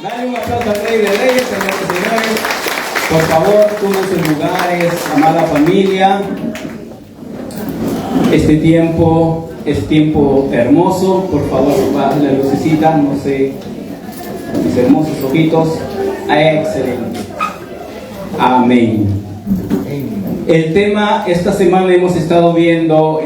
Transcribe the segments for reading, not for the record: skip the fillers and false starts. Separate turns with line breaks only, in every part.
Dale un aplauso al Rey de Reyes, señores y señores. Por favor, tomen sus lugares, amada familia. Este tiempo es tiempo hermoso. Por favor, bajen la lucecita, no sé, mis hermosos ojitos. Excelente. Amén. El tema, esta semana hemos estado viendo,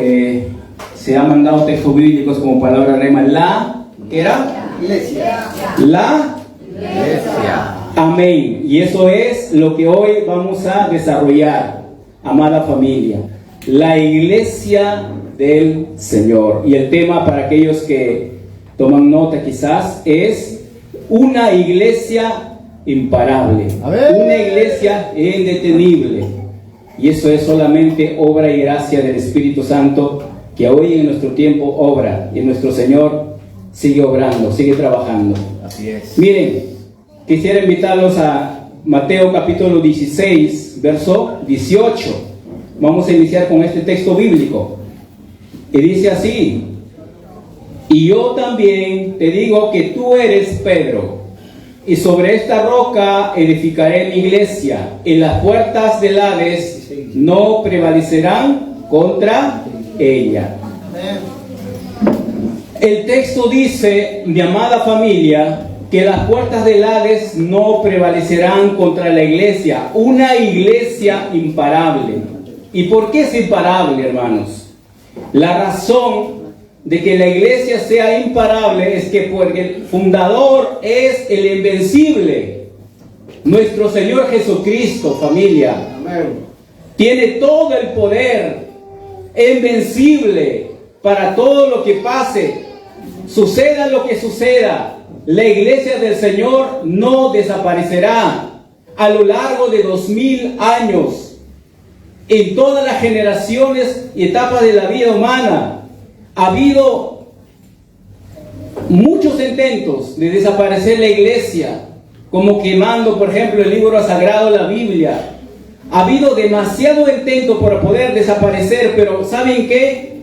se han mandado textos bíblicos como palabra rema, la iglesia. La iglesia. Amén. Y eso es lo que hoy vamos a desarrollar, amada familia. La iglesia del Señor. Y el tema, para aquellos que toman nota quizás, es una iglesia imparable. Una iglesia indetenible. Y eso es solamente obra y gracia del Espíritu Santo, que hoy en nuestro tiempo obra, y nuestro Señor sigue obrando, sigue trabajando.
Así es.
Miren, quisiera invitarlos a Mateo capítulo 16, verso 18. Vamos a iniciar con este texto bíblico. Y dice así: y yo también te digo que tú eres Pedro, y sobre esta roca edificaré mi iglesia, y las puertas del Hades no prevalecerán contra ella. El texto dice, mi amada familia, que las puertas del Hades no prevalecerán contra la iglesia, una iglesia imparable. ¿Y por qué es imparable, hermanos? La razón de que la iglesia sea imparable es que porque el fundador es el invencible, nuestro Señor Jesucristo, familia. Amén. Tiene todo el poder, invencible para todo lo que pase, suceda lo que suceda. La iglesia del Señor no desaparecerá a lo largo de 2000 años. En todas las generaciones y etapas de la vida humana ha habido muchos intentos de desaparecer la iglesia, como quemando, por ejemplo, el libro sagrado, la Biblia. Ha habido demasiado intento por poder desaparecer, pero ¿saben qué?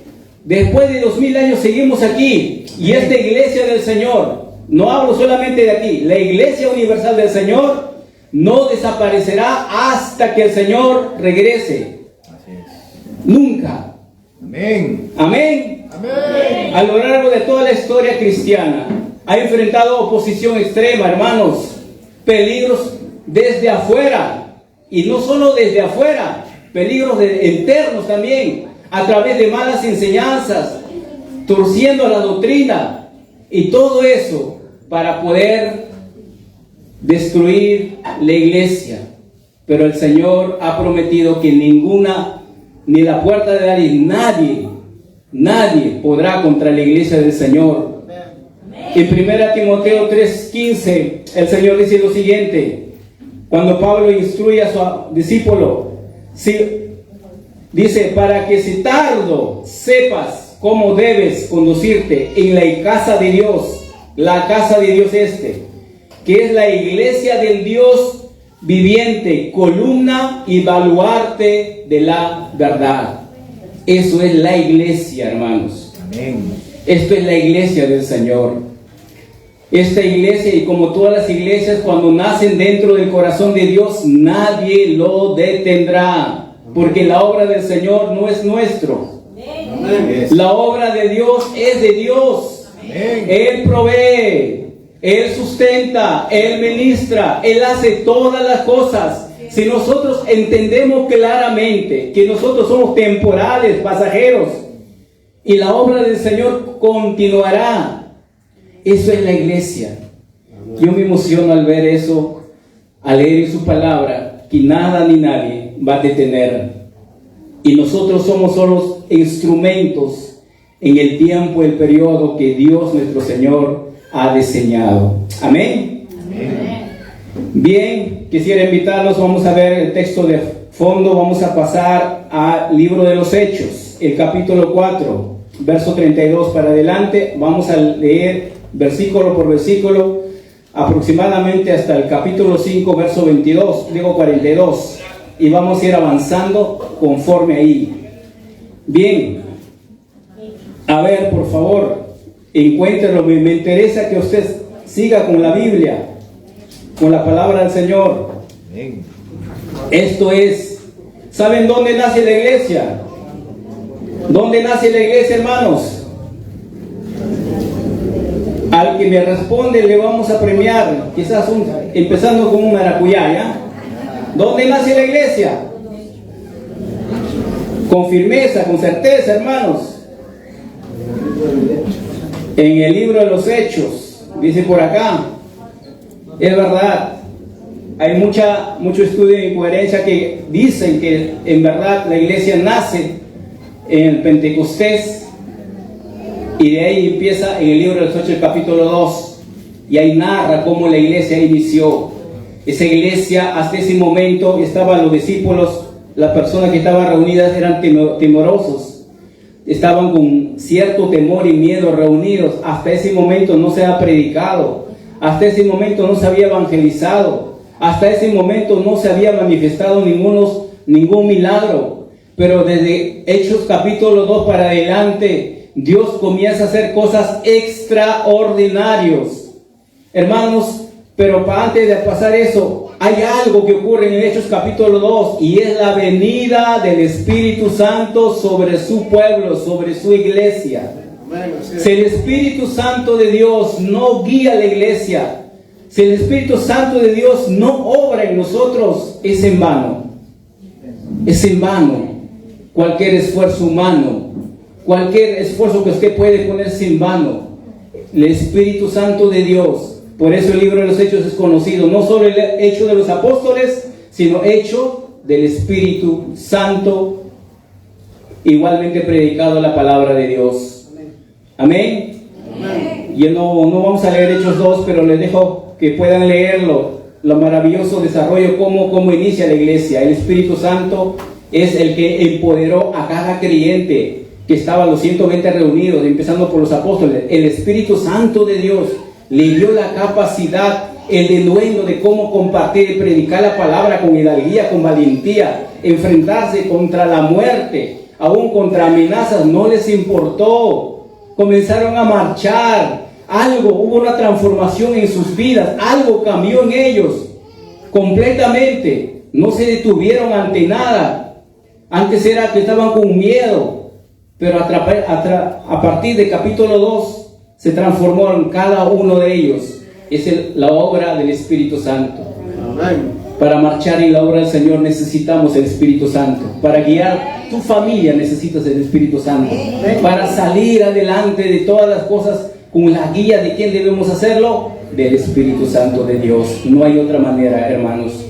Después de 2000 años seguimos aquí, y esta iglesia del Señor, no hablo solamente de aquí, la iglesia universal del Señor no desaparecerá hasta que el Señor regrese.
Así es.
Nunca.
Amén.
Amén.
Amén.
A lo largo de toda la historia cristiana ha enfrentado oposición extrema, hermanos, peligros desde afuera, y no solo desde afuera, peligros internos también, a través de malas enseñanzas, torciendo la doctrina, y todo eso para poder destruir la iglesia. Pero el Señor ha prometido que ninguna, ni la puerta de nadie podrá contra la iglesia del Señor. En 1 Timoteo 3:15 el Señor dice lo siguiente, cuando Pablo instruye a su discípulo, dice, para que si tardo sepas cómo debes conducirte en la casa de Dios, la casa de Dios que es la iglesia del Dios viviente, columna y baluarte de la verdad. Eso es la iglesia, hermanos.
Amén.
Esto es la iglesia del Señor. Esta iglesia, y como todas las iglesias, cuando nacen dentro del corazón de Dios, nadie lo detendrá, porque la obra del Señor no es nuestro. Amén. La obra de Dios es de Dios. Amén. Él provee, Él sustenta, Él ministra, Él hace todas las cosas. Si nosotros entendemos claramente que nosotros somos temporales, pasajeros, y la obra del Señor continuará, eso es la iglesia. Yo me emociono al ver eso, al leer en su palabra, que nada ni nadie va a detener. Y nosotros somos solo instrumentos en el tiempo, el periodo que Dios nuestro Señor ha diseñado. Amén. Amén. Bien, quisiera invitarlos, vamos a ver el texto de fondo, vamos a pasar al libro de los Hechos, el capítulo 4, verso 32 para adelante. Vamos a leer versículo por versículo, aproximadamente hasta el capítulo 5, verso 42, y vamos a ir avanzando conforme ahí. Bien, a ver, por favor, encuéntralo. Me interesa que usted siga con la Biblia. con la palabra del Señor.
Amén.
Esto es, ¿saben dónde nace la iglesia? ¿Dónde nace la iglesia, hermanos? Al que me responde le vamos a premiar, quizás empezando con un maracuyá, ¿ya? ¿Dónde nace la iglesia? Con firmeza, con certeza, hermanos. En el libro de los Hechos, dice por acá, es verdad, hay mucho estudio de incoherencia que dicen que en verdad la iglesia nace en el Pentecostés, y de ahí empieza en el libro de los Hechos, el capítulo 2, y ahí narra cómo la iglesia inició. Esa iglesia, hasta ese momento, estaban los discípulos, las personas que estaban reunidas eran temorosos, estaban con cierto temor y miedo reunidos. Hasta ese momento no se ha predicado, hasta ese momento no se había evangelizado, hasta ese momento no se había manifestado ningún milagro. Pero desde Hechos capítulo 2 para adelante, Dios comienza a hacer cosas extraordinarias, hermanos. Pero antes de pasar eso, hay algo que ocurre en Hechos capítulo 2, y es la venida del Espíritu Santo sobre su pueblo, sobre su iglesia. Si el Espíritu Santo de Dios no guía a la iglesia, si el Espíritu Santo de Dios no obra en nosotros, es en vano. Es en vano cualquier esfuerzo humano, cualquier esfuerzo que usted puede ponerse en vano. El Espíritu Santo de Dios. Por eso el libro de los Hechos es conocido, no solo el hecho de los apóstoles, sino hecho del Espíritu Santo, igualmente predicado la palabra de Dios. Amén. Amén. Y no vamos a leer Hechos 2, pero les dejo que puedan leerlo, lo maravilloso desarrollo, cómo inicia la iglesia. El Espíritu Santo es el que empoderó a cada creyente que estaban los 120 reunidos, empezando por los apóstoles. El Espíritu Santo de Dios le dio la capacidad, el denuendo de cómo compartir y predicar la palabra con hidalguía, con valentía, enfrentarse contra la muerte, aún contra amenazas, no les importó. Comenzaron a marchar, hubo una transformación en sus vidas, algo cambió en ellos completamente. No se detuvieron ante nada. Antes era que estaban con miedo, pero a partir de capítulo 2 se transformó en cada uno de ellos. Es la obra del Espíritu Santo. Amén. Para marchar en la obra del Señor necesitamos el Espíritu Santo. Para guiar tu familia necesitas el Espíritu Santo. Amén. Para salir adelante de todas las cosas con la guía de quién debemos hacerlo, del Espíritu Santo de Dios. No hay otra manera, hermanos.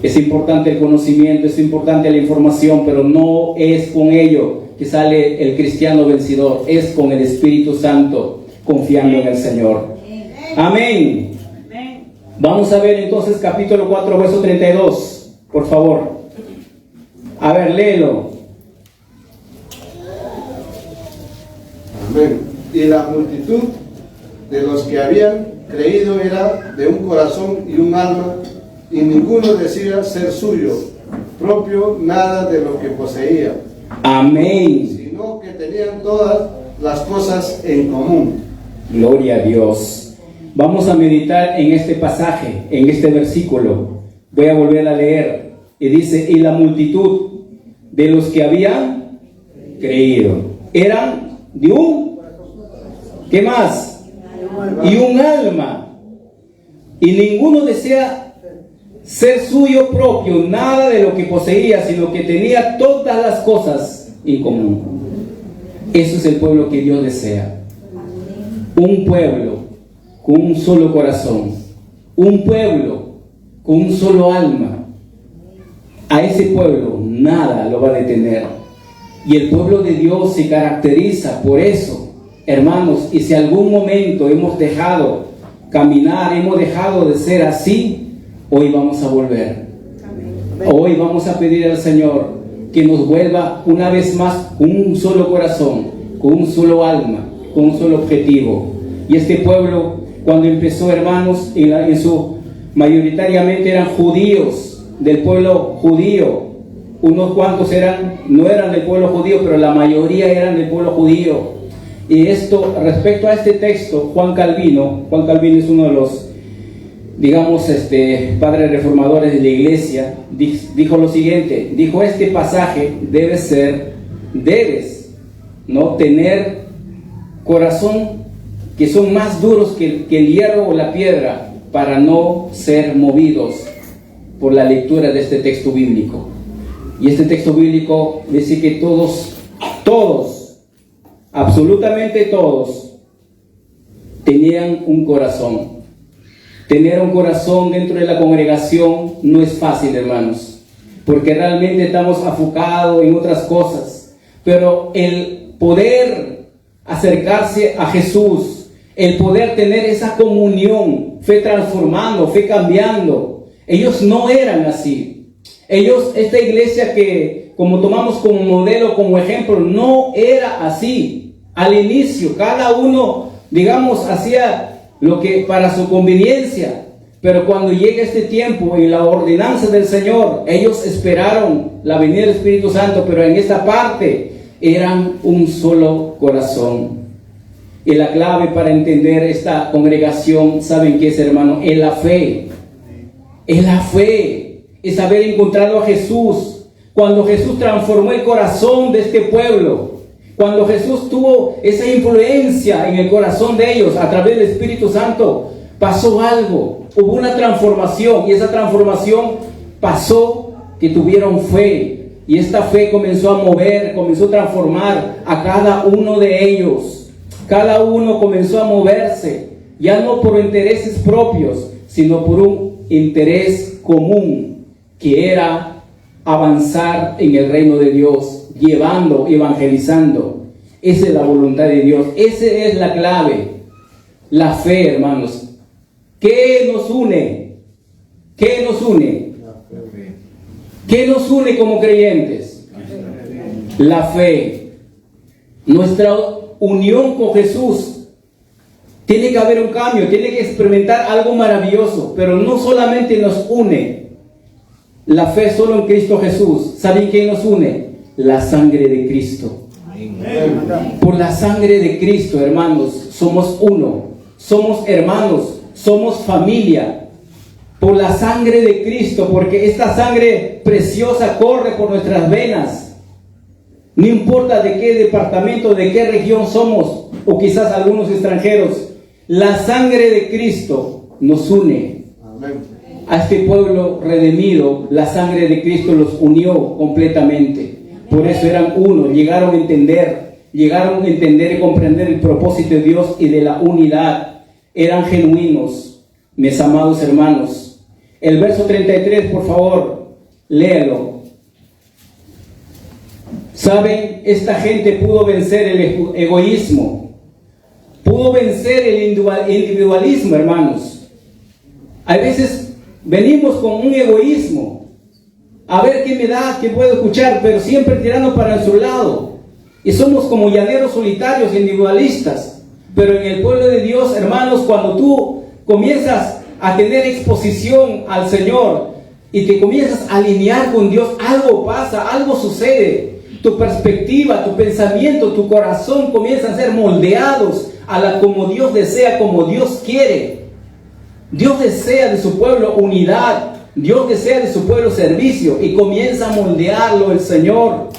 Es importante el conocimiento, es importante la información, pero no es con ello que sale el cristiano vencedor. Es con el Espíritu Santo, confiando en el Señor. Amén. Vamos a ver entonces capítulo 4, verso 32, por favor. A ver, léelo.
Amén. Y la multitud de los que habían creído era de un corazón y un alma, y ninguno decía ser suyo propio nada de lo que poseía.
Amén.
Sino que tenían todas las cosas en común.
Gloria a Dios. Vamos a meditar en este pasaje, en este versículo. Voy a volver a leer. Y dice, y la multitud de los que habían creído eran de un, ¿qué más? Y un alma. Y ninguno desea ser suyo propio, nada de lo que poseía, sino que tenía todas las cosas en común. Eso es el pueblo que Dios desea. Un pueblo con un solo corazón, un pueblo con un solo alma. A ese pueblo nada lo va a detener. Y el pueblo de Dios se caracteriza por eso, hermanos. Y si algún momento hemos dejado caminar, hemos dejado de ser así, hoy vamos a volver. Hoy vamos a pedir al Señor que nos vuelva una vez más con un solo corazón, con un solo alma, con un solo objetivo. Y este pueblo, cuando empezó, hermanos, mayoritariamente eran judíos, del pueblo judío. Unos cuantos no eran del pueblo judío, pero la mayoría eran del pueblo judío. Y respecto a este texto, Juan Calvino es uno de los digamos, padres reformadores de la iglesia, dijo lo siguiente, dijo: este pasaje debes, ¿no?, tener corazón que son más duros que el hierro o la piedra, para no ser movidos por la lectura de este texto bíblico. Y este texto bíblico dice que todos, absolutamente todos, tenían un corazón. Tener un corazón dentro de la congregación no es fácil, hermanos, porque realmente estamos enfocados en otras cosas. Pero el poder acercarse a Jesús, el poder tener esa comunión, fe transformando, fe cambiando, ellos no eran así. Ellos, esta iglesia que como tomamos como modelo, como ejemplo, no era así. Al inicio, cada uno, digamos, hacía lo que para su conveniencia, pero cuando llega este tiempo en la ordenanza del Señor, ellos esperaron la venida del Espíritu Santo, pero en esta parte eran un solo corazón. Y la clave para entender esta congregación, ¿saben qué es, hermano? Es la fe. Es la fe, es haber encontrado a Jesús. Cuando Jesús transformó el corazón de este pueblo, cuando Jesús tuvo esa influencia en el corazón de ellos a través del Espíritu Santo, pasó algo, hubo una transformación, y esa transformación pasó que tuvieron fe, y esta fe comenzó a mover, comenzó a transformar a cada uno de ellos. Cada uno comenzó a moverse, ya no por intereses propios, sino por un interés común, que era avanzar en el reino de Dios, llevando, evangelizando. Esa es la voluntad de Dios, esa es la clave, la fe, hermanos. ¿Qué nos une? ¿Qué nos une? ¿Qué nos une como creyentes? La fe. Nuestra unión con Jesús. Tiene que haber un cambio, tiene que experimentar algo maravilloso, pero no solamente nos une la fe solo en Cristo Jesús. ¿Saben qué nos une? La sangre de Cristo. Por la sangre de Cristo, hermanos, somos uno, somos hermanos, somos familia. Por la sangre de Cristo, porque esta sangre preciosa corre por nuestras venas. No importa de qué departamento, de qué región somos, o quizás algunos extranjeros, la sangre de Cristo nos une. Amén. A este pueblo redimido, la sangre de Cristo los unió completamente. Por eso eran uno, llegaron a entender y comprender el propósito de Dios y de la unidad. Eran genuinos, mis amados hermanos. El verso 33, por favor, léalo. ¿Saben? Esta gente pudo vencer el egoísmo, pudo vencer el individualismo, hermanos. A veces venimos con un egoísmo, a ver qué me da, qué puedo escuchar, pero siempre tirando para nuestro lado. Y somos como llaneros solitarios, individualistas. Pero en el pueblo de Dios, hermanos, cuando tú comienzas a tener exposición al Señor y te comienzas a alinear con Dios, algo pasa, algo sucede. Tu perspectiva, tu pensamiento, tu corazón comienzan a ser moldeados como Dios desea, como Dios quiere. Dios desea de su pueblo unidad, Dios desea de su pueblo servicio, y comienza a moldearlo el Señor.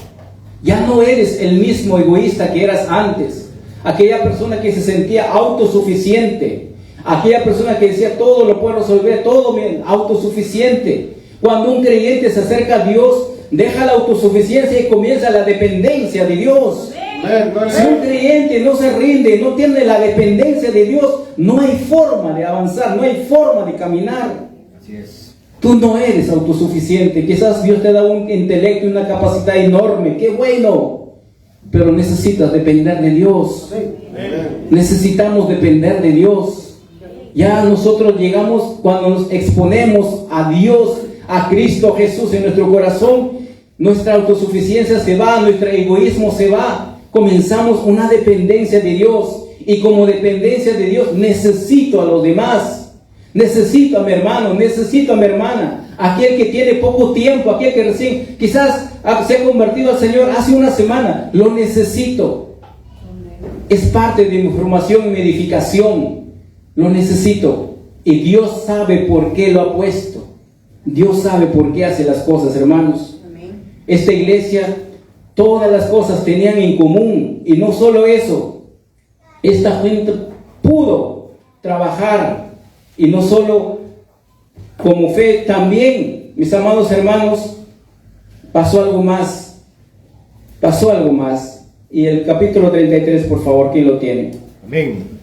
Ya no eres el mismo egoísta que eras antes, aquella persona que se sentía autosuficiente, aquella persona que decía todo lo puedo resolver, todo me autosuficiente. Cuando un creyente se acerca a Dios, deja la autosuficiencia y comienza la dependencia de Dios. Si un creyente no se rinde, no tiene la dependencia de Dios, no hay forma de avanzar, no hay forma de caminar.
Así es.
Tú no eres autosuficiente. Quizás Dios te da un intelecto y una capacidad enorme, qué bueno, pero necesitas depender de Dios. Necesitamos depender de Dios. Ya nosotros llegamos, cuando nos exponemos a Dios, a Cristo Jesús en nuestro corazón, nuestra autosuficiencia se va, nuestro egoísmo se va, comenzamos una dependencia de Dios, y como dependencia de Dios necesito a los demás, necesito a mi hermano, necesito a mi hermana, aquel que tiene poco tiempo, aquel que recién quizás se ha convertido al Señor hace una semana, lo necesito, es parte de mi formación y mi edificación, lo necesito. Y Dios sabe por qué lo ha puesto. Dios sabe por qué hace las cosas, hermanos. Esta iglesia, todas las cosas tenían en común. Y no solo eso, esta gente pudo trabajar. Y no solo como fe, también, mis amados hermanos, pasó algo más. Pasó algo más. Y el capítulo 33, por favor, ¿quién lo tiene?
Amén.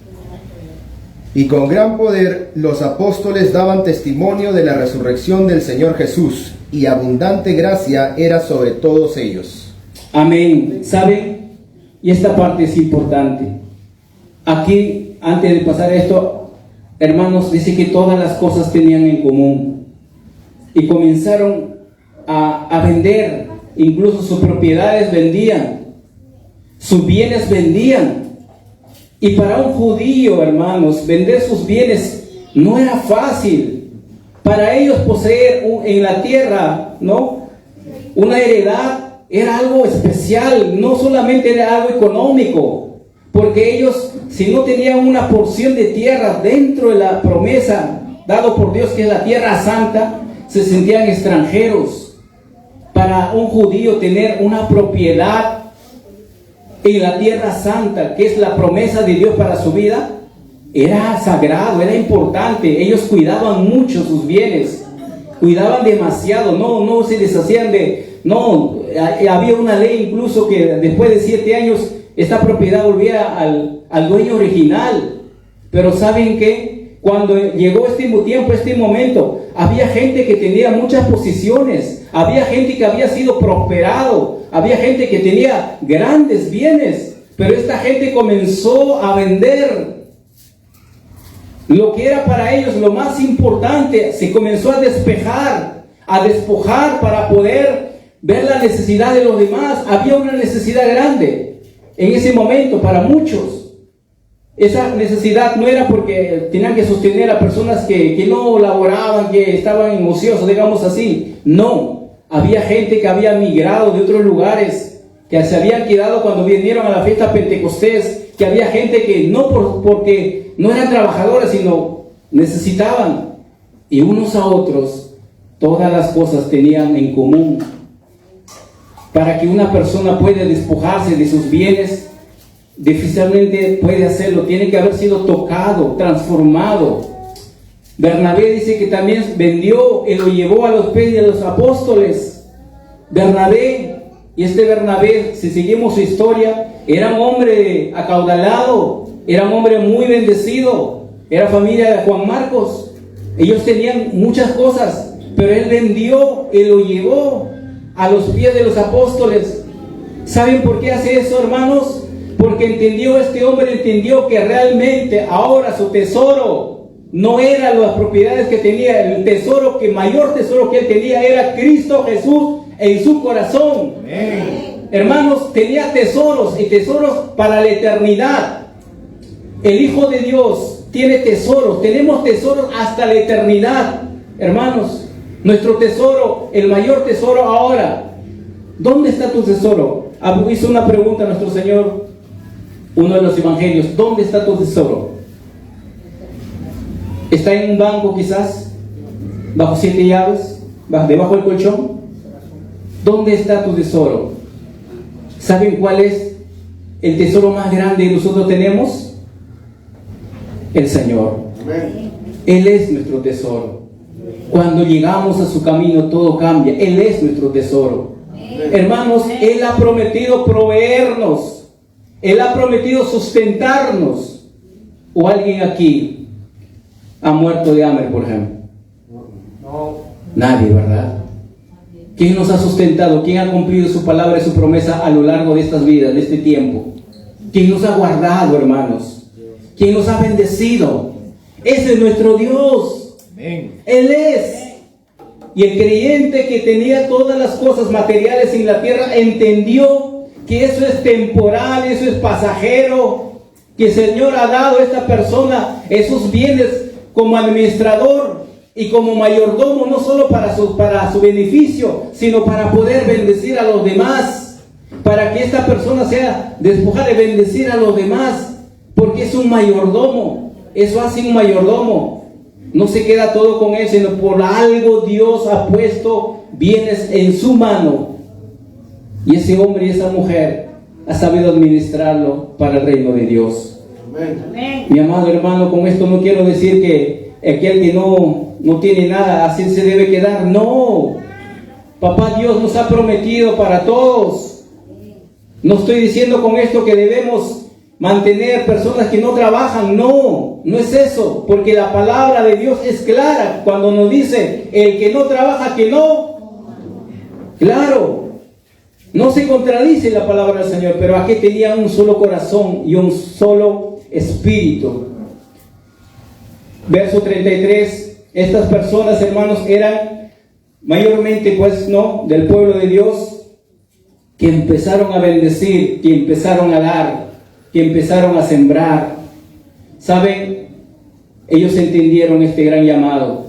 Y con gran poder los apóstoles daban testimonio de la resurrección del Señor Jesús, y abundante gracia era sobre todos ellos.
Amén. ¿Saben? Y esta parte es importante. Aquí, antes de pasar esto, hermanos, dice que todas las cosas tenían en común. Y comenzaron a vender, incluso sus propiedades vendían, sus bienes vendían. Y para un judío, hermanos, vender sus bienes no era fácil. Para ellos poseer en la tierra, ¿no?, una heredad era algo especial, no solamente era algo económico, porque ellos, si no tenían una porción de tierra dentro de la promesa dado por Dios, que es la tierra santa, se sentían extranjeros. Para un judío tener una propiedad en la tierra santa, que es la promesa de Dios para su vida, era sagrado, era importante. Ellos cuidaban mucho sus bienes, cuidaban demasiado, no se deshacían había una ley incluso que después de 7 años esta propiedad volvía al dueño original. Pero ¿saben qué? Cuando llegó este tiempo, este momento, había gente que tenía muchas posiciones, había gente que había sido prosperado, había gente que tenía grandes bienes, pero esta gente comenzó a vender lo que era para ellos lo más importante. Se comenzó a despojar para poder ver la necesidad de los demás. Había una necesidad grande en ese momento para muchos. Esa necesidad no era porque tenían que sostener a personas que no laboraban, que estaban ociosos, digamos así. No, había gente que había migrado de otros lugares, que se habían quedado cuando vinieron a la fiesta Pentecostés, que había gente que no porque no eran trabajadores, sino necesitaban. Y unos a otros, todas las cosas tenían en común. Para que una persona pueda despojarse de sus bienes, difícilmente puede hacerlo, tiene que haber sido tocado, transformado. Bernabé dice que también vendió y lo llevó a los pies de los apóstoles. Bernabé, si seguimos su historia, era un hombre acaudalado, era un hombre muy bendecido, era familia de Juan Marcos. Ellos tenían muchas cosas, pero él vendió y lo llevó a los pies de los apóstoles. ¿Saben por qué hace eso, hermanos? Porque este hombre entendió que realmente ahora su tesoro no era las propiedades que tenía. El mayor tesoro que él tenía era Cristo Jesús en su corazón. Amén. Hermanos, tenía tesoros y tesoros para la eternidad. El Hijo de Dios tiene tesoros, tenemos tesoros hasta la eternidad. Hermanos, nuestro tesoro, el mayor tesoro ahora. ¿Dónde está tu tesoro? Hizo una pregunta a nuestro Señor, uno de los evangelios. ¿Dónde está tu tesoro? ¿Está en un banco quizás? ¿Bajo 7 llaves? ¿Debajo del colchón? ¿Dónde está tu tesoro? ¿Saben cuál es el tesoro más grande que nosotros tenemos? El Señor. Él es nuestro tesoro. Cuando llegamos a su camino todo cambia. Él es nuestro tesoro. Hermanos, Él ha prometido proveernos. Él ha prometido sustentarnos. ¿O alguien aquí ha muerto de hambre, por ejemplo?
No.
Nadie, ¿verdad? ¿Quién nos ha sustentado? ¿Quién ha cumplido su palabra y su promesa a lo largo de estas vidas, de este tiempo? ¿Quién nos ha guardado, hermanos? ¿Quién nos ha bendecido? Ese es nuestro Dios.
Amén.
Él es. Y el creyente que tenía todas las cosas materiales en la tierra entendió que eso es temporal, eso es pasajero, que el Señor ha dado a esta persona esos bienes como administrador y como mayordomo, no solo para su beneficio, sino para poder bendecir a los demás, para que esta persona sea despojada de bendecir a los demás, porque es un mayordomo. Eso hace un mayordomo. No se queda todo con él, sino por algo Dios ha puesto bienes en su mano. Y ese hombre y esa mujer ha sabido administrarlo para el reino de Dios.
Amén.
Mi amado hermano, con esto no quiero decir que aquel que no tiene nada, así se debe quedar. No. Papá Dios nos ha prometido para todos. No estoy diciendo con esto que debemos mantener personas que no trabajan. No, no es eso. Porque la palabra de Dios es clara cuando nos dice, el que no trabaja, que no. Claro, no se contradice la palabra del Señor, pero aquí tenían un solo corazón y un solo espíritu. Verso 33, estas personas, hermanos, eran mayormente, pues, no, del pueblo de Dios, que empezaron a bendecir, que empezaron a dar, que empezaron a sembrar. ¿Saben? Ellos entendieron este gran llamado,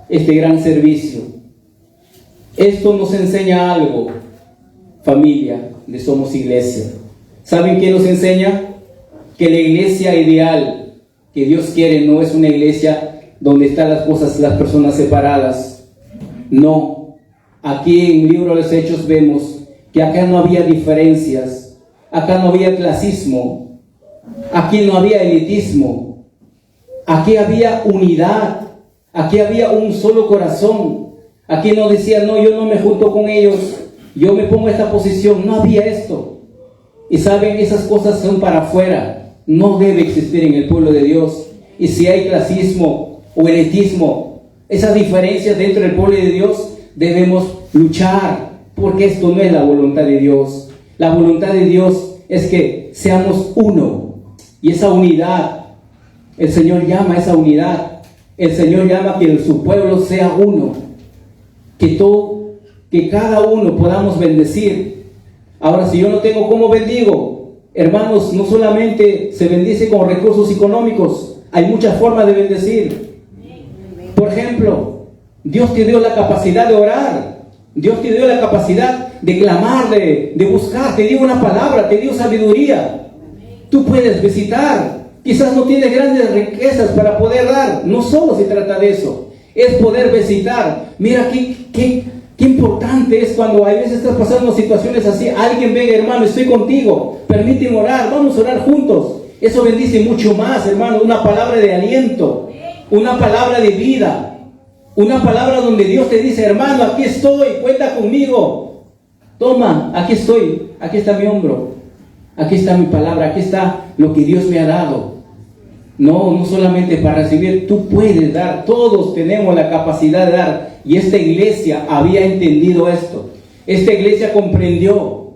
este gran servicio. Esto nos enseña algo, familia de Somos Iglesia. ¿Saben qué nos enseña? Que la iglesia ideal que Dios quiere no es una iglesia donde están las personas separadas. No. Aquí en el libro de los Hechos vemos que acá no había diferencias, acá no había clasismo, aquí no había elitismo, aquí había unidad, aquí había un solo corazón. Aquí no decía, no, yo no me junto con ellos, yo me pongo en esta posición. No había esto. Y saben, esas cosas son para afuera, no debe existir en el pueblo de Dios. Y si hay clasismo o elitismo, esas diferencias dentro del pueblo de Dios, debemos luchar, porque esto no es la voluntad de Dios. La voluntad de Dios es que seamos uno, y esa unidad, el Señor llama a esa unidad. El Señor llama a que su pueblo sea uno, que cada uno podamos bendecir. Ahora, si yo no tengo cómo bendigo, hermanos, no solamente se bendice con recursos económicos, hay muchas formas de bendecir. Por ejemplo, Dios te dio la capacidad de orar, Dios te dio la capacidad de clamar, de buscar, te dio una palabra, te dio sabiduría. Tú puedes visitar. Quizás no tienes grandes riquezas para poder dar. No solo se trata de eso, es poder visitar. Mira qué importante es cuando a veces estás pasando situaciones así. Alguien venga, hermano, estoy contigo, permíteme orar, vamos a orar juntos. Eso bendice mucho más, hermano. Una palabra de aliento, una palabra de vida, una palabra donde Dios te dice, hermano, aquí estoy, cuenta conmigo. Toma, aquí estoy, aquí está mi hombro, aquí está mi palabra, aquí está lo que Dios me ha dado. No solamente para recibir, tú puedes dar, todos tenemos la capacidad de dar. Y esta iglesia había entendido esto. Esta iglesia comprendió.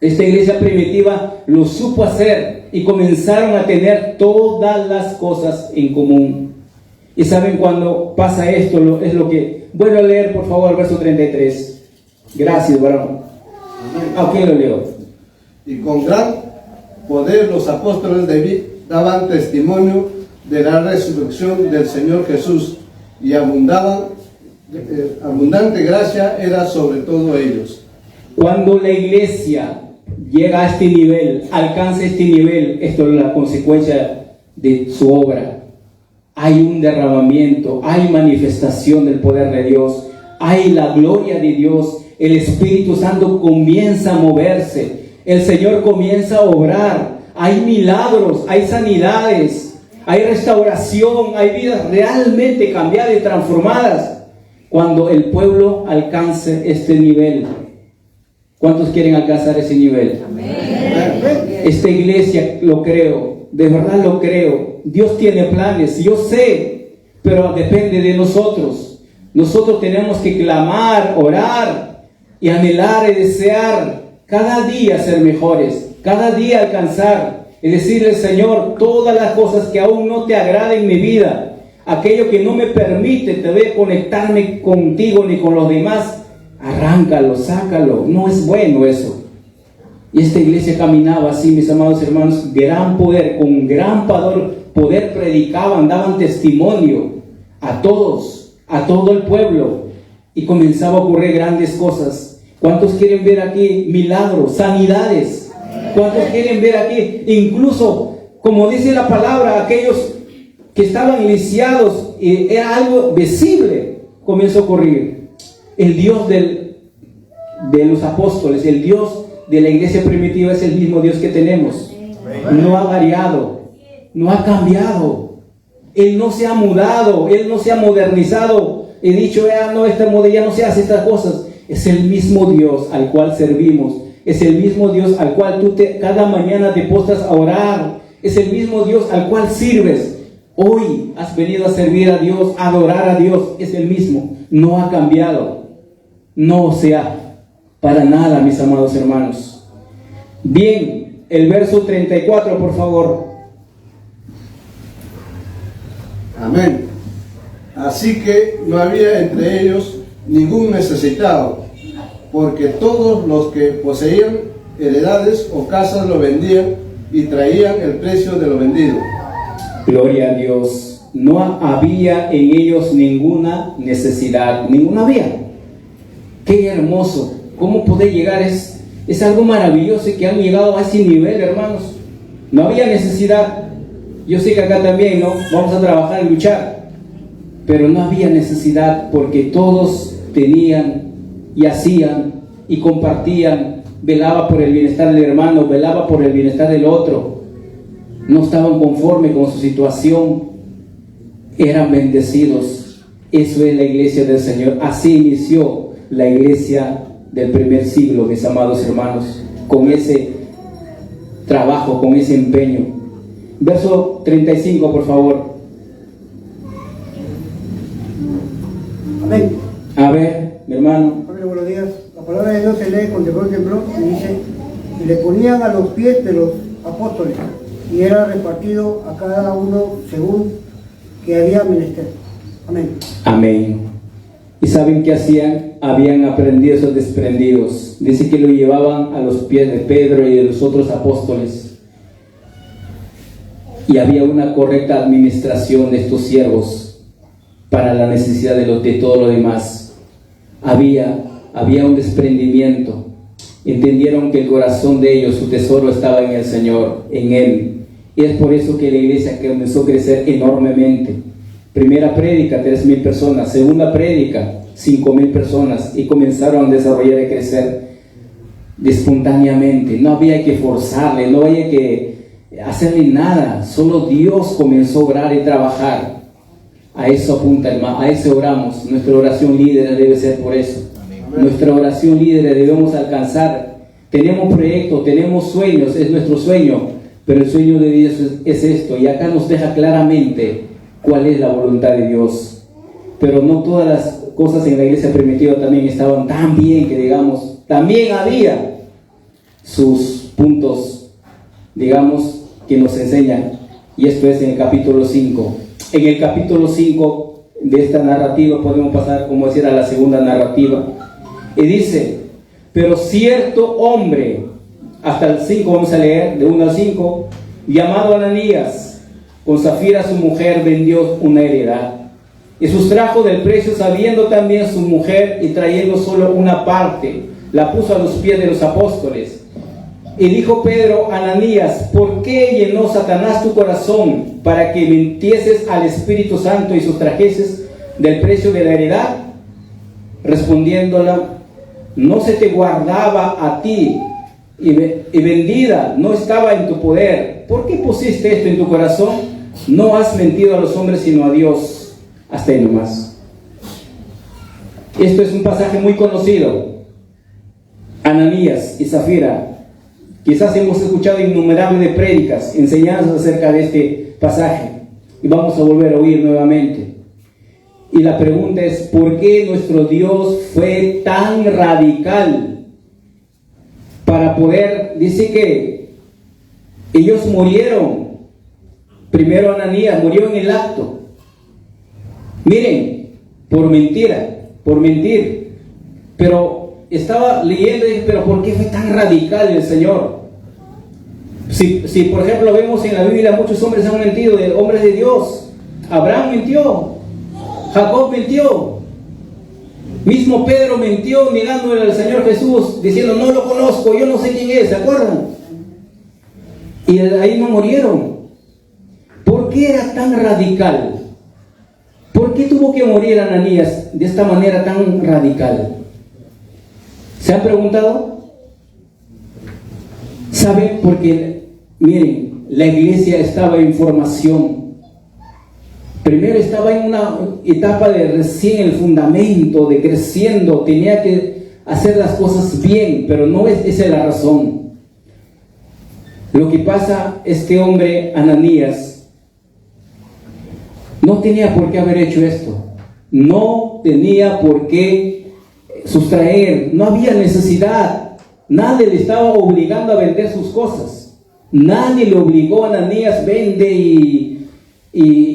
Esta iglesia primitiva lo supo hacer y comenzaron a tener todas las cosas en común. Y saben, cuando pasa esto, es lo que... Vuelvo a leer, por favor, el verso 33. Gracias, varón. Ok, lo leo.
Y con gran poder los apóstoles daban testimonio de la resurrección del Señor Jesús, y abundante gracia era sobre todo ellos.
Cuando la iglesia llega a este nivel, alcanza este nivel, esto es la consecuencia de su obra. Hay un derramamiento, hay manifestación del poder de Dios, hay la gloria de Dios, el Espíritu Santo comienza a moverse, el Señor comienza a obrar, hay milagros, hay sanidades, hay restauración, hay vidas realmente cambiadas y transformadas cuando el pueblo alcance este nivel. ¿Cuántos quieren alcanzar ese nivel? Amén. Esta iglesia, lo creo, de verdad lo creo. Dios tiene planes, yo sé, pero depende de nosotros. Nosotros tenemos que clamar, orar y anhelar y desear cada día ser mejores, cada día alcanzar y decirle, Señor, todas las cosas que aún no te agradan en mi vida, aquello que no me permite te conectarme contigo ni con los demás, arráncalo, sácalo. No es bueno eso. Y esta iglesia caminaba así, mis amados hermanos, gran poder, con gran poder predicaban, daban testimonio a todos, a todo el pueblo, y comenzaba a ocurrir grandes cosas. ¿Cuántos quieren ver aquí milagros, sanidades? ¿Cuántos quieren ver aquí, incluso, como dice la palabra, aquellos que estaban lisiados, y era algo visible, comenzó a ocurrir. El Dios de los apóstoles, el Dios de la iglesia primitiva es el mismo Dios que tenemos. No ha variado, no ha cambiado. Él no se ha mudado, Él no se ha modernizado. He dicho, no, esta moda ya no se hace estas cosas. Es el mismo Dios al cual servimos. Es el mismo Dios al cual tú cada mañana te postras a orar. Es el mismo Dios al cual sirves. Hoy has venido a servir a Dios, a adorar a Dios. Es el mismo. No ha cambiado. No sea para nada, mis amados hermanos. Bien, el verso 34, por favor.
Amén. Así que no había entre ellos ningún necesitado, porque todos los que poseían heredades o casas lo vendían y traían el precio de lo vendido. Gloria a Dios.
No había en ellos ninguna necesidad, ninguna había. Qué hermoso. ¿Cómo poder llegar? Es algo maravilloso que han llegado a ese nivel, hermanos. No había necesidad. Yo sé que acá también, ¿no? Vamos a trabajar y luchar. Pero no había necesidad porque todos tenían y hacían y compartían. Velaba por el bienestar del hermano, velaba por el bienestar del otro. No estaban conformes con su situación. Eran bendecidos. Eso es la iglesia del Señor. Así inició la iglesia del primer siglo, mis amados hermanos, con ese trabajo, con ese empeño. Verso 35, por favor.
Amén.
A ver, mi hermano.
Amén, buenos días. La palabra de Dios se lee con temblor y dice: y le ponían a los pies de los apóstoles, y era repartido a cada uno según que había menester. Amén.
Amén. ¿Y saben qué hacían? Habían aprendido esos desprendidos. Dice que lo llevaban a los pies de Pedro y de los otros apóstoles. Y había una correcta administración de estos siervos para la necesidad de todo lo demás. Había un desprendimiento. Entendieron que el corazón de ellos, su tesoro estaba en el Señor, en Él. Y es por eso que la iglesia comenzó a crecer enormemente. Primera prédica, 3,000 personas. Segunda prédica, 5,000 personas. Y comenzaron a desarrollar y crecer espontáneamente. No había que forzarle, no había que hacerle nada. Solo Dios comenzó a obrar y trabajar. A eso apunta, hermano. A eso oramos. Nuestra oración líder debe ser por eso. Amén. Nuestra oración líder debemos alcanzar. Tenemos proyectos, tenemos sueños, es nuestro sueño. Pero el sueño de Dios es esto. Y acá nos deja claramente cuál es la voluntad de Dios. Pero no todas las cosas en la iglesia primitiva también estaban tan bien que digamos, también había sus puntos, digamos, que nos enseñan. Y esto es en el capítulo 5. En el capítulo 5 de esta narrativa podemos pasar, como decir, a la segunda narrativa. Y dice: pero cierto hombre, hasta el 5 vamos a leer, de 1 al 5, llamado Ananías, con Zafira su mujer vendió una heredad, y sustrajo del precio, sabiendo también su mujer, y trayendo solo una parte, la puso a los pies de los apóstoles. Y dijo Pedro: Ananías, ¿por qué llenó Satanás tu corazón para que mintieses al Espíritu Santo y sustrajeses del precio de la heredad? Respondiéndola: no se te guardaba a ti, y vendida no estaba en tu poder. ¿Por qué pusiste esto en tu corazón? No has mentido a los hombres sino a Dios. Hasta ahí nomás. Esto es un pasaje muy conocido. Ananías y Zafira. Quizás hemos escuchado innumerables de prédicas, enseñanzas acerca de este pasaje. Y vamos a volver a oír nuevamente. Y la pregunta es: ¿por qué nuestro Dios fue tan radical para poder? Dice que ellos murieron. Primero Ananías murió en el acto. Miren, por mentir. Pero estaba leyendo y dije: ¿pero por qué fue tan radical el Señor? Si por ejemplo vemos en la Biblia, muchos hombres han mentido, hombres de Dios. Abraham mintió, Jacob mintió, mismo Pedro mintió negándole al Señor Jesús, diciendo: no lo conozco, yo no sé quién es. ¿Se acuerdan? Y ahí no murieron. ¿Por qué era tan radical? ¿Por qué tuvo que morir Ananías de esta manera tan radical? ¿Se han preguntado? ¿Saben? Porque, miren, la iglesia estaba en formación. Primero estaba en una etapa de recién el fundamento, de creciendo, tenía que hacer las cosas bien, pero no esa es la razón. Lo que pasa es que hombre, Ananías, no tenía por qué haber hecho esto, no tenía por qué sustraer, no había necesidad, nadie le estaba obligando a vender sus cosas, nadie le obligó a Ananías, vende y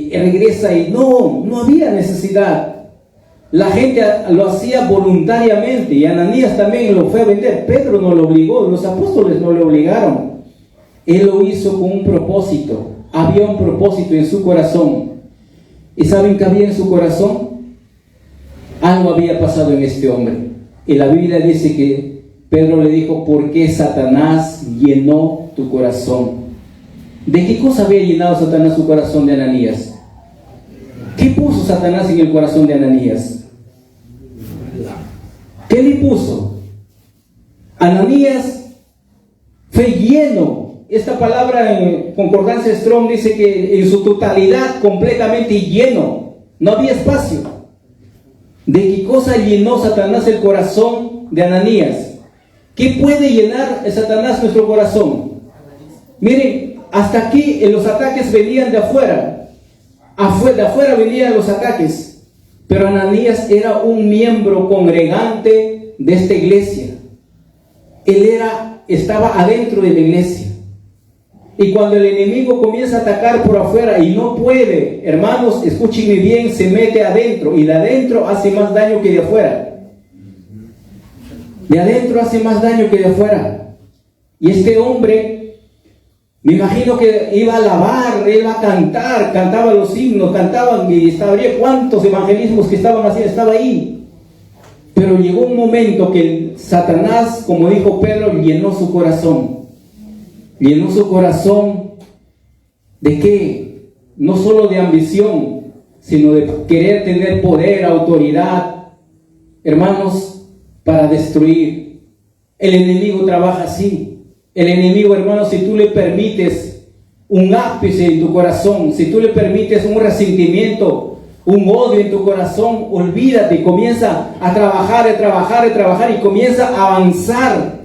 regresa, y no había necesidad. La gente lo hacía voluntariamente, y Ananías también lo fue a vender. Pedro no lo obligó, los apóstoles no le obligaron. Él lo hizo con un propósito, había un propósito en su corazón. ¿Y saben qué había en su corazón? Algo había pasado en este hombre, y la Biblia dice que Pedro le dijo: ¿por qué Satanás llenó tu corazón? ¿De qué cosa había llenado Satanás su corazón de Ananías? ¿Qué puso Satanás en el corazón de Ananías? ¿Qué le puso? Ananías fue lleno. Esta palabra en concordancia Strong dice que en su totalidad, completamente lleno. No había espacio. ¿De qué cosa llenó Satanás el corazón de Ananías? ¿Qué puede llenar Satanás nuestro corazón? Miren, hasta aquí los ataques venían de afuera. De afuera venían los ataques. Pero Ananías era un miembro congregante de esta iglesia. Él estaba adentro de la iglesia. Y cuando el enemigo comienza a atacar por afuera y no puede, hermanos, escúchenme bien, se mete adentro, y de adentro hace más daño que de afuera. De adentro hace más daño que de afuera. Y este hombre, me imagino que iba a alabar, iba a cantar, cantaba los himnos, cantaban, y sabría cuántos evangelismos que estaban haciendo, estaba ahí. Pero llegó un momento que Satanás, como dijo Pedro, llenó su corazón. Llenó su corazón ¿de qué? No solo de ambición, sino de querer tener poder, autoridad, hermanos, para destruir. El enemigo trabaja así. El enemigo, hermanos, si tú le permites un ápice en tu corazón, si tú le permites un resentimiento, un odio en tu corazón, olvídate, comienza a trabajar y comienza a avanzar.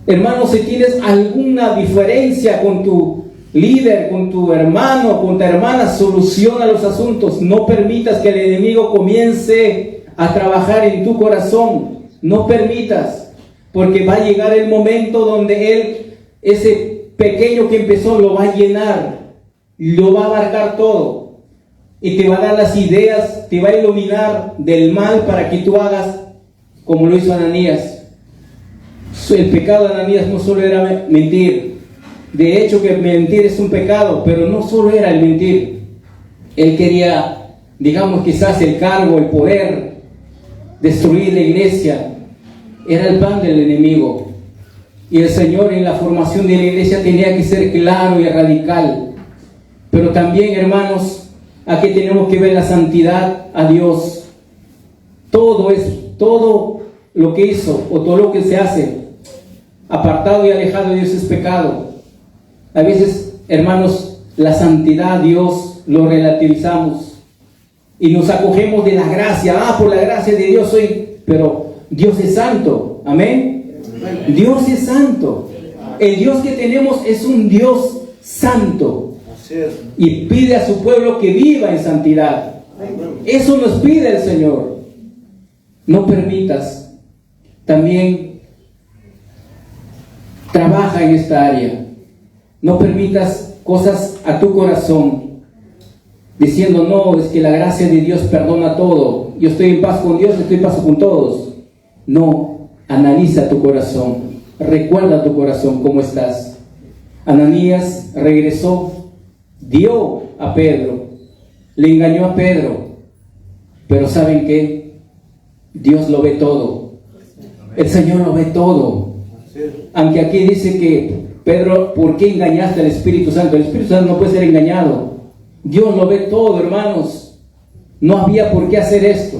Hermanos, si tienes alguna diferencia con tu líder, con tu hermano, con tu hermana, soluciona los asuntos. No permitas que el enemigo comience a trabajar en tu corazón. No permitas, porque va a llegar el momento donde él, ese pequeño que empezó, lo va a llenar, lo va a abarcar todo, y te va a dar las ideas, te va a iluminar del mal para que tú hagas como lo hizo Ananías. El pecado de Ananías no solo era mentir. De hecho que mentir es un pecado, pero no solo era el mentir. Él quería, digamos, quizás el cargo, el poder, destruir la iglesia. Era el plan del enemigo. Y el Señor en la formación de la iglesia tenía que ser claro y radical. Pero también, hermanos, aquí tenemos que ver la santidad a Dios. Todo lo que hizo o todo lo que se hace apartado y alejado de Dios es pecado. A veces, hermanos, la santidad a Dios lo relativizamos y nos acogemos de la gracia. Por la gracia de Dios soy, pero Dios es santo. Amén. Dios es santo. El Dios que tenemos es un Dios santo y pide a su pueblo que viva en santidad. Eso nos pide el Señor. No permitas. También trabaja en esta área. No permitas cosas a tu corazón diciendo: no, es que la gracia de Dios perdona todo, yo estoy en paz con Dios, estoy en paz con todos. No, analiza tu corazón, recuerda tu corazón, cómo estás. Ananías regresó, dio a Pedro, le engañó a Pedro, pero ¿saben qué? Dios lo ve todo, el Señor lo ve todo. Aunque aquí dice que Pedro, ¿por qué engañaste al Espíritu Santo? El Espíritu Santo no puede ser engañado. Dios lo ve todo, hermanos. No había por qué hacer esto.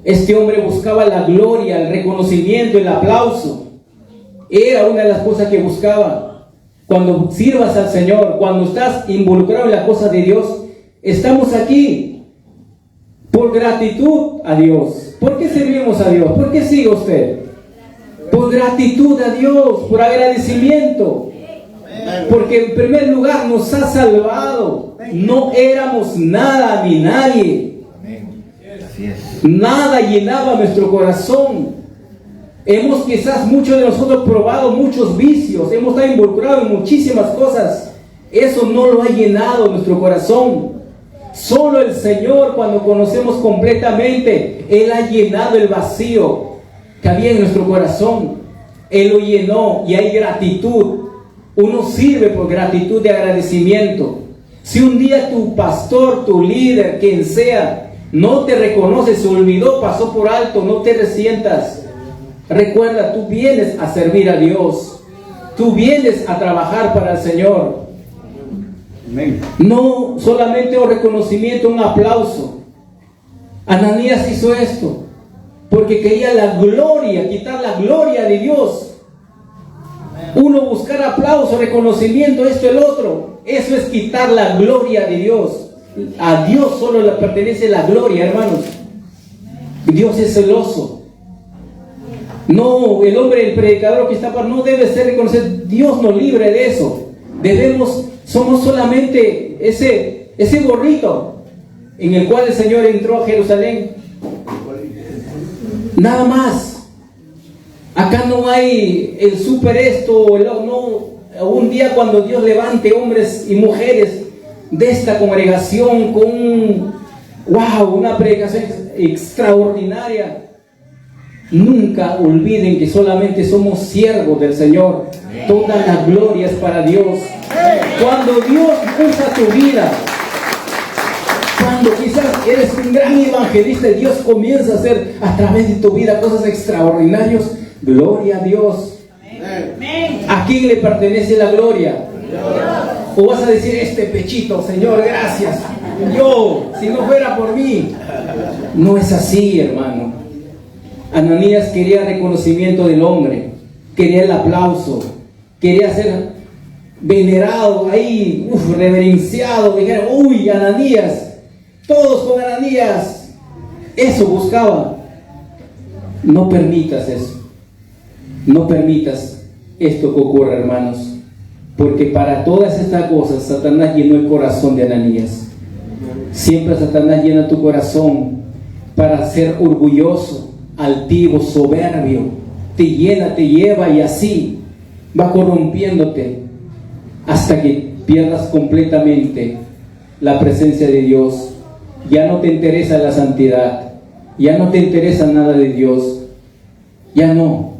Este hombre buscaba la gloria, el reconocimiento, el aplauso. Era una de las cosas que buscaba. Cuando sirvas al Señor, cuando estás involucrado en la cosa de Dios, estamos aquí por gratitud a Dios. ¿Por qué servimos a Dios? ¿Por qué sigue usted? Por gratitud a Dios, por agradecimiento. Porque en primer lugar nos ha salvado. No éramos nada ni nadie. Nada llenaba nuestro corazón. Hemos quizás muchos de nosotros probado muchos vicios. Hemos estado involucrados en muchísimas cosas. Eso no lo ha llenado nuestro corazón. Solo el Señor, cuando conocemos completamente, Él ha llenado el vacío que había en nuestro corazón. Él lo llenó y hay gratitud. Uno sirve por gratitud de agradecimiento. Si un día tu pastor, tu líder, quien sea, no te reconoce, se olvidó, pasó por alto, no te resientas. Recuerda, tú vienes a servir a Dios. Tú vienes a trabajar para el Señor. No solamente un reconocimiento, un aplauso. Ananías hizo esto porque quería la gloria, quitar la gloria de Dios. Uno buscar aplauso, reconocimiento, esto, el otro. Eso es quitar la gloria de Dios. A Dios solo le pertenece la gloria, hermanos. Dios es celoso. No, el hombre, el predicador que está para, no debe ser reconocido. Dios nos libre de eso. Somos solamente ese gorrito en el cual el Señor entró a Jerusalén. Nada más. Acá no hay el super esto, no. Un día cuando Dios levante hombres y mujeres de esta congregación con una predicación extraordinaria, nunca olviden que solamente somos siervos del Señor. Toda la gloria es para Dios. Cuando Dios usa tu vida, cuando quizás eres un gran evangelista y Dios comienza a hacer a través de tu vida cosas extraordinarias, gloria a Dios. ¿A quién le pertenece la gloria? O vas a decir, este pechito, Señor, gracias. Yo, si no fuera por mí. No es así, hermano. Ananías quería reconocimiento del hombre, quería el aplauso, quería ser venerado ahí, reverenciado. Dijeron, uy, Ananías, todos con Ananías. Eso buscaba. No permitas eso. No permitas esto que ocurra, hermanos. Porque para todas estas cosas Satanás llenó el corazón de Ananías. Siempre Satanás llena tu corazón para ser orgulloso, altivo, soberbio. Te llena, te lleva y así va corrompiéndote hasta que pierdas completamente la presencia de Dios. Ya no te interesa la santidad, ya no te interesa nada de Dios, ya no,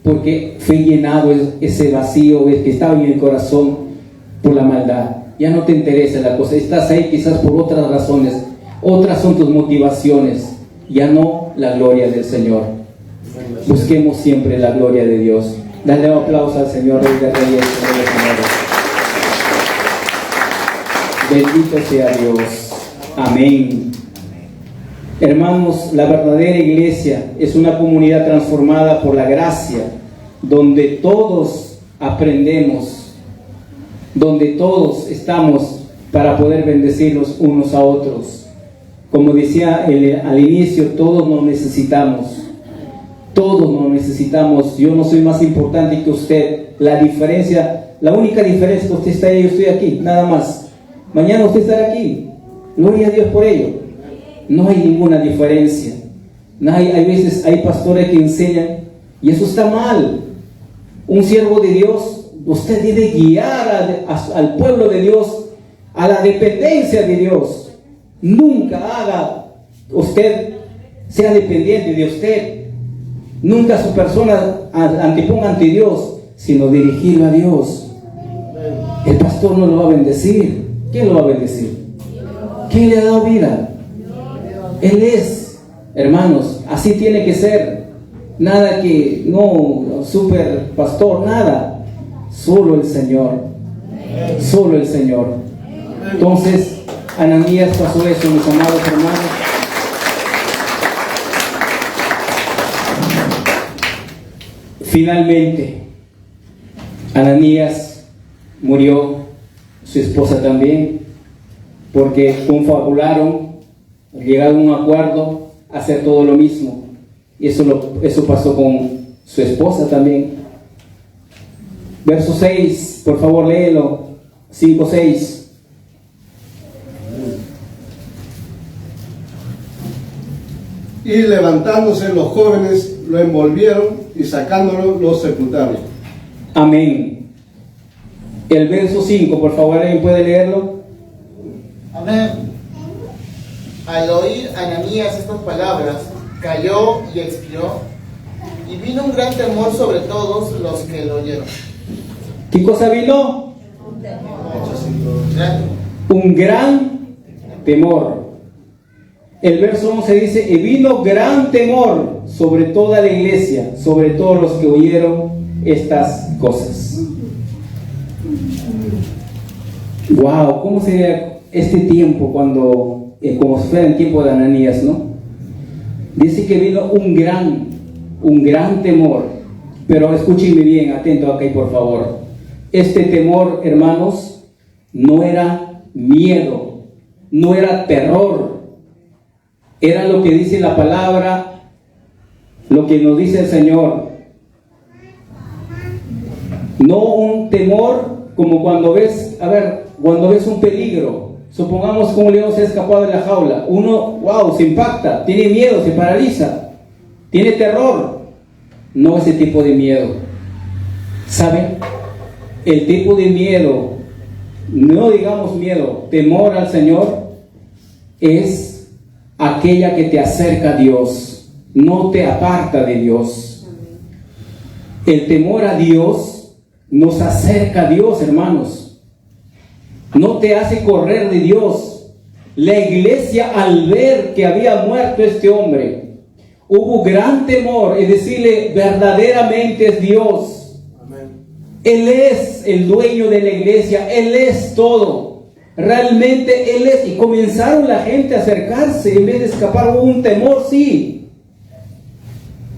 porque fue llenado ese vacío que estaba en el corazón por la maldad. Ya no te interesa la cosa, estás ahí quizás por otras razones, otras son tus motivaciones, ya no la gloria del Señor. Busquemos siempre la gloria de Dios. Dale un aplauso al Señor, Rey de Reyes, Señor de Señores. Bendito sea Dios. Amén. Hermanos, la verdadera iglesia es una comunidad transformada por la gracia, donde todos aprendemos, donde todos estamos para poder bendecirnos unos a otros. Como decía al inicio, todos nos necesitamos. Todos nos necesitamos. Yo no soy más importante que usted. La única diferencia es que usted está ahí y yo estoy aquí, nada más. Mañana usted estará aquí. Gloria a Dios por ello. No hay ninguna diferencia. Hay veces hay pastores que enseñan y eso está mal. Un siervo de Dios, usted debe guiar al pueblo de Dios a la dependencia de Dios. Nunca sea dependiente de usted. Nunca su persona anteponga ante Dios, sino dirigirlo a Dios. El pastor no lo va a bendecir. ¿Quién lo va a bendecir? ¿Quién le ha dado vida? Él es, hermanos, así tiene que ser. Nada que, no, super pastor, nada. Solo el Señor. Solo el Señor. Entonces, Ananías pasó eso, mis amados hermanos. Finalmente, Ananías murió, su esposa también, porque confabularon, llegaron a un acuerdo a hacer todo lo mismo. Y eso pasó con su esposa también. Verso 6, por favor léelo, 5:6.
Y levantándose los jóvenes, lo envolvieron y sacándolo, lo sepultaron.
Amén. El verso 5, por favor, ¿alguien puede leerlo?
Amén. Al oír Ananías estas palabras, cayó y expiró, y vino un gran temor sobre todos los que lo oyeron.
¿Qué cosa vino? Un gran temor. El verso 11 dice, y vino gran temor sobre toda la iglesia, sobre todos los que oyeron estas cosas. Wow, ¿cómo sería este tiempo cuando, como si fuera el tiempo de Ananías, ¿no? Dice que vino un gran temor. Pero escúchenme bien, atento aquí por favor. Este temor, hermanos, no era miedo, no era terror. Era lo que dice la palabra, lo que nos dice el Señor. No un temor como cuando ves, cuando ves un peligro. Supongamos que un león se ha escapado de la jaula. Uno, wow, se impacta, tiene miedo, se paraliza, tiene terror. No ese tipo de miedo. ¿Saben? El tipo de miedo, no digamos miedo, temor al Señor, es aquella que te acerca a Dios, no te aparta de Dios. El temor a Dios nos acerca a Dios, hermanos. No te hace correr de Dios. La iglesia, al ver que había muerto este hombre, hubo gran temor en decirle, verdaderamente es Dios.
Amén.
Él es el dueño de la iglesia, Él es todo. Realmente Él es. Y comenzaron la gente a acercarse en vez de escapar. Hubo un temor, sí,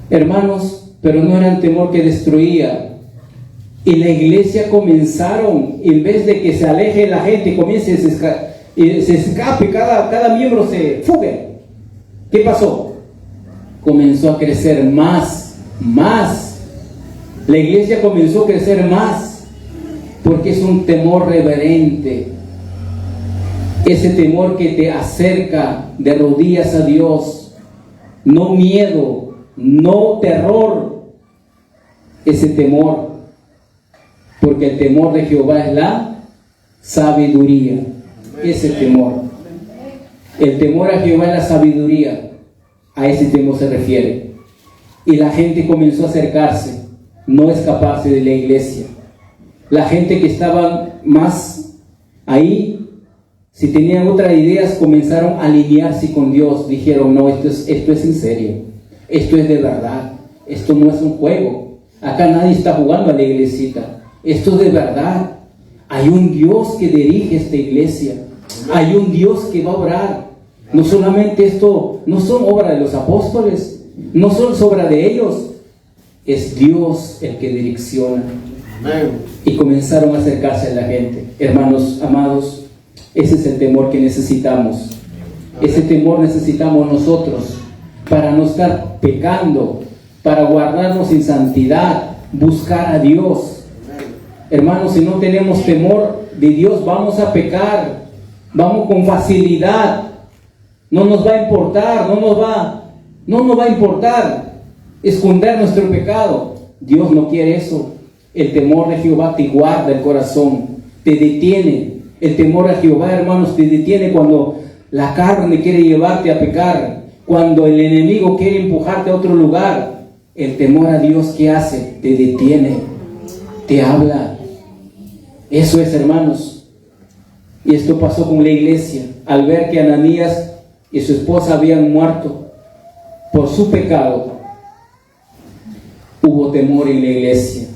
hermanos, pero no era un temor que destruía. Y la iglesia comenzaron, en vez de que se aleje la gente, comience se escape, cada miembro se fugue. ¿Qué pasó? Comenzó a crecer más. La iglesia comenzó a crecer más, porque es un temor reverente. Ese temor que te acerca de rodillas a Dios. No miedo, no terror. Ese temor. Porque el temor de Jehová es la sabiduría. Ese temor. El temor a Jehová es la sabiduría. A ese temor se refiere. Y la gente comenzó a acercarse, no escaparse de la iglesia. La gente que estaba más ahí, si tenían otras ideas, comenzaron a alinearse con Dios. Dijeron, no, esto es en serio. Esto es de verdad. Esto no es un juego. Acá nadie está jugando a la iglesita. Esto es de verdad. Hay un Dios que dirige esta iglesia. Hay un Dios que va a obrar. No solamente esto, no son obra de los apóstoles, no son obra de ellos. Es Dios el que direcciona.
Amén.
Y comenzaron a acercarse a la gente. Hermanos amados, ese es el temor que necesitamos. Ese temor necesitamos nosotros para no estar pecando, para guardarnos en santidad, buscar a Dios. Hermanos, si no tenemos temor de Dios, vamos a pecar, vamos con facilidad. No nos va a importar, no nos va a importar esconder nuestro pecado. Dios no quiere eso. El temor de Jehová te guarda el corazón, te detiene. El temor a Jehová, hermanos, te detiene cuando la carne quiere llevarte a pecar, cuando el enemigo quiere empujarte a otro lugar. El temor a Dios, ¿qué hace? Te detiene, te habla. Eso es, hermanos. Y esto pasó con la iglesia. Al ver que Ananías y su esposa habían muerto por su pecado, hubo temor en la iglesia,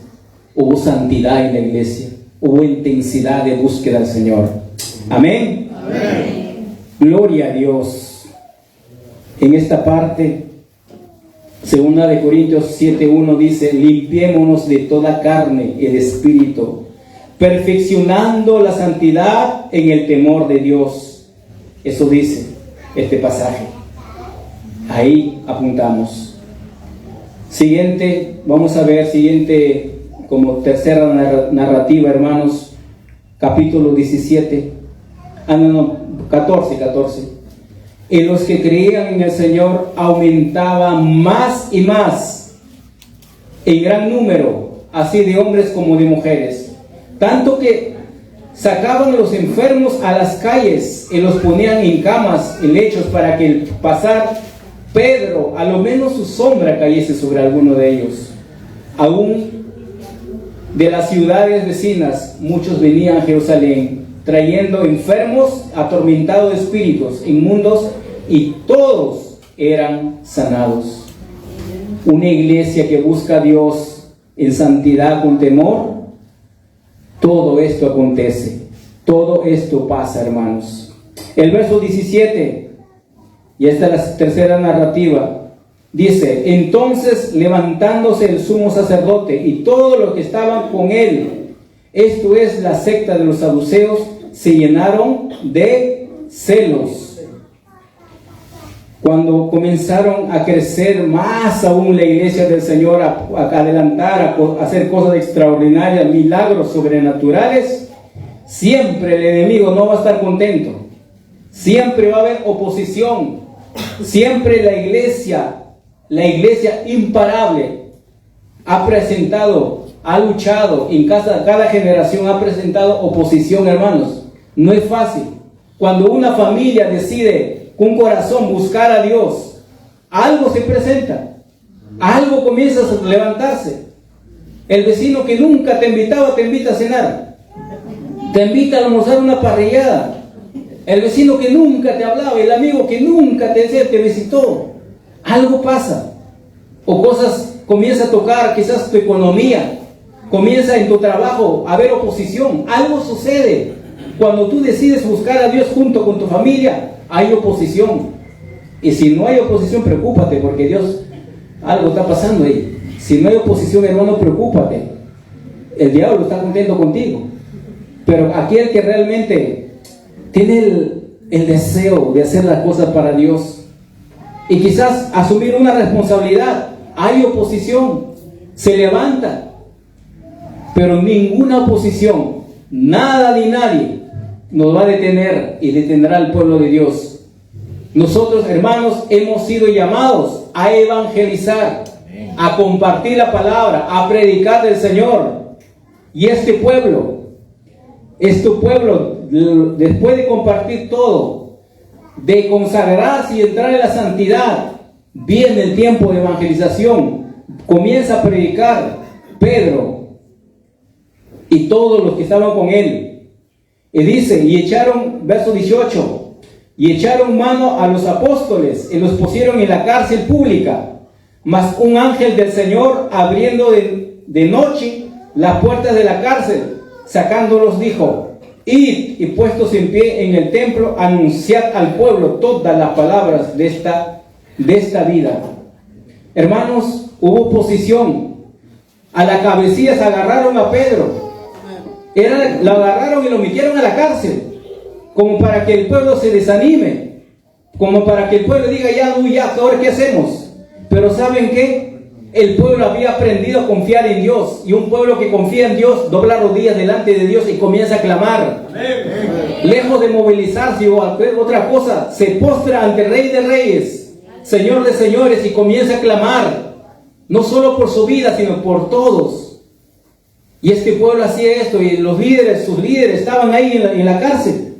hubo santidad en la iglesia, hubo intensidad de búsqueda del Señor. Amén.
Amén.
Gloria a Dios. En esta parte, 2 de Corintios 7:1 dice: limpiémonos de toda carne y de espíritu, perfeccionando la santidad en el temor de Dios. Eso dice este pasaje. Ahí apuntamos. Siguiente, vamos a ver, como tercera narrativa, hermanos, capítulo 14. Y los que creían en el Señor aumentaban más y más, en gran número, así de hombres como de mujeres, tanto que sacaban a los enfermos a las calles y los ponían en camas y lechos, para que al pasar Pedro, a lo menos su sombra cayese sobre alguno de ellos. Aún de las ciudades vecinas muchos venían a Jerusalén, trayendo enfermos, atormentados de espíritus inmundos, y todos eran sanados. Una iglesia que busca a Dios en santidad con temor, todo esto acontece, todo esto pasa, hermanos. El verso 17, y esta es la tercera narrativa, dice: entonces levantándose el sumo sacerdote y todos los que estaban con él, esto es la secta de los saduceos, se llenaron de celos. Cuando comenzaron a crecer más aún la iglesia del Señor, a adelantar, a hacer cosas extraordinarias, milagros sobrenaturales, siempre el enemigo no va a estar contento. Siempre va a haber oposición. Siempre la iglesia imparable ha luchado, en cada generación ha presentado oposición, hermanos. No es fácil. Cuando una familia decide con corazón buscar a Dios, algo se presenta, algo comienza a levantarse. El vecino que nunca te invitaba te invita a cenar, te invita a almorzar una parrillada. El vecino que nunca te hablaba, el amigo que nunca te visitó. Algo pasa, o cosas comienza a tocar, quizás tu economía, comienza en tu trabajo a haber oposición. Algo sucede cuando tú decides buscar a Dios junto con tu familia. Hay oposición, y si no hay oposición, preocúpate, porque Dios, algo está pasando ahí. Si no hay oposición, hermano, preocúpate. El diablo está contento contigo, pero aquel que realmente tiene el deseo de hacer las cosas para Dios y quizás asumir una responsabilidad, hay oposición, se levanta, pero ninguna oposición, nada ni nadie nos va a detener y detendrá al pueblo de Dios. Nosotros, hermanos, hemos sido llamados a evangelizar, a compartir la palabra, a predicar del Señor. Y este pueblo, después de compartir todo, de consagrarse y entrar en la santidad, viene el tiempo de evangelización. Comienza a predicar Pedro y todos los que estaban con él. Y dice, verso 18, y echaron mano a los apóstoles y los pusieron en la cárcel pública. Mas un ángel del Señor, abriendo de noche las puertas de la cárcel, sacándolos, dijo: id, y puestos en pie en el templo, anunciad al pueblo todas las palabras de esta vida. Hermanos, hubo oposición. A la cabecilla se agarraron a Pedro. Lo agarraron y lo metieron a la cárcel, como para que el pueblo se desanime, como para que el pueblo diga: ya, ahora qué hacemos. Pero ¿saben qué? El pueblo había aprendido a confiar en Dios, y un pueblo que confía en Dios dobla rodillas delante de Dios y comienza a clamar. Lejos de movilizarse o hacer otra cosa, se postra ante el Rey de Reyes, Señor de Señores, y comienza a clamar, no solo por su vida, sino por todos. Y este pueblo hacía esto, y sus líderes estaban ahí en la cárcel.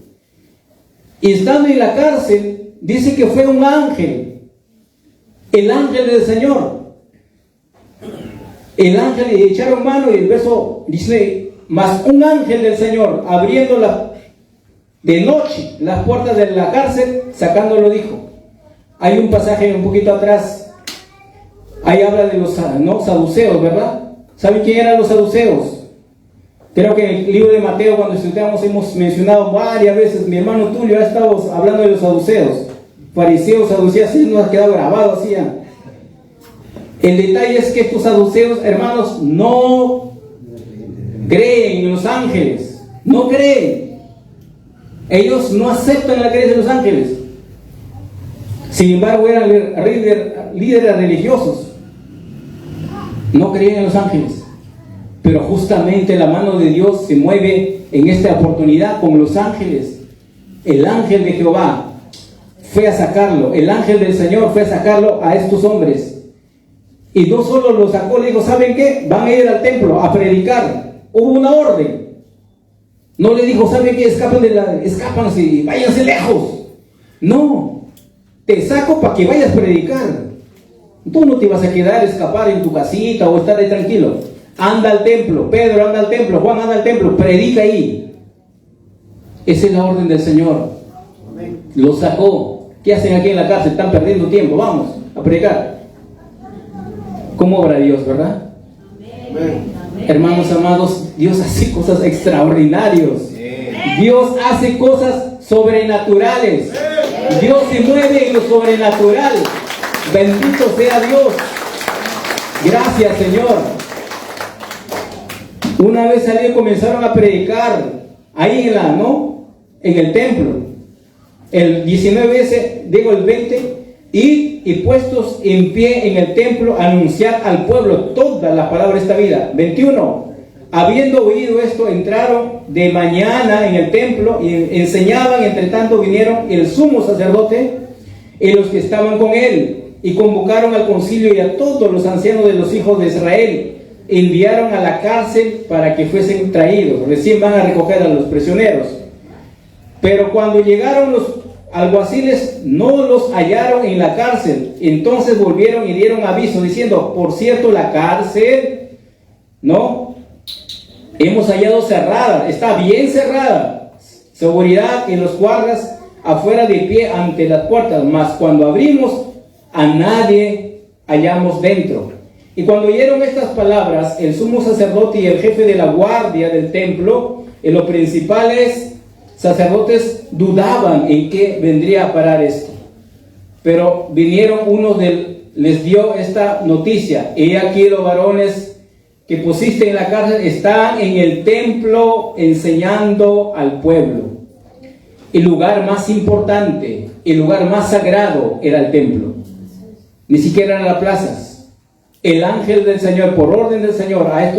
Y estando en la cárcel, dice que fue un ángel, el ángel del Señor. El ángel, y echaron mano, y el verso dice: mas un ángel del Señor, abriendo de noche las puertas de la cárcel, sacándolo, dijo. Hay un pasaje un poquito atrás, ahí habla de los saduceos, ¿verdad? ¿Saben quién eran los saduceos? Creo que en el libro de Mateo, cuando estudiamos, hemos mencionado varias veces, mi hermano Tulio ha estado hablando de los saduceos, fariseos, saduceos, así nos ha quedado grabado así. El detalle es que estos saduceos, hermanos, no creen en los ángeles, no creen. Ellos no aceptan la creencia de los ángeles. Sin embargo, eran líderes religiosos. No creían en los ángeles. Pero justamente la mano de Dios se mueve en esta oportunidad con los ángeles. El ángel de Jehová fue a sacarlo. El ángel del Señor fue a sacarlo a estos hombres. Y no solo lo sacó, le dijo, ¿saben qué? Van a ir al templo a predicar. Hubo una orden. No le dijo, ¿saben qué? Escápanse, váyanse lejos. No, te saco para que vayas a predicar. Tú no te vas a quedar, escapar en tu casita o estar ahí tranquilo. Anda al templo, Pedro anda al templo, Juan anda al templo, predica ahí. Esa es la orden del Señor. Lo sacó. ¿Qué hacen aquí en la cárcel? Están perdiendo tiempo, vamos a predicar. ¿Cómo obra Dios, verdad? Hermanos amados, Dios hace cosas extraordinarias. Dios hace cosas sobrenaturales. Dios se mueve en lo sobrenatural. Bendito sea Dios. Gracias, Señor. Una vez salió y comenzaron a predicar ahí en el templo. El 19 digo el 20, y puestos en pie en el templo, anunciar al pueblo toda la palabra de esta vida. 21. Habiendo oído esto, entraron de mañana en el templo y enseñaban. Entre tanto vinieron el sumo sacerdote y los que estaban con él, y convocaron al concilio y a todos los ancianos de los hijos de Israel. Enviaron a la cárcel para que fuesen traídos. Recién van a recoger a los prisioneros. Pero cuando llegaron los alguaciles, no los hallaron en la cárcel. Entonces volvieron y dieron aviso diciendo, por cierto, la cárcel, ¿no? Hemos hallado cerrada, está bien cerrada. Seguridad en los guardas afuera de pie ante las puertas. Mas cuando abrimos, a nadie hallamos dentro. Y cuando oyeron estas palabras, el sumo sacerdote y el jefe de la guardia del templo, y los principales sacerdotes dudaban en qué vendría a parar esto. Pero vinieron unos les dio esta noticia: he aquí los varones que pusiste en la cárcel están en el templo enseñando al pueblo. El lugar más importante, el lugar más sagrado era el templo. Ni siquiera eran las plazas. El ángel del Señor, por orden del Señor, a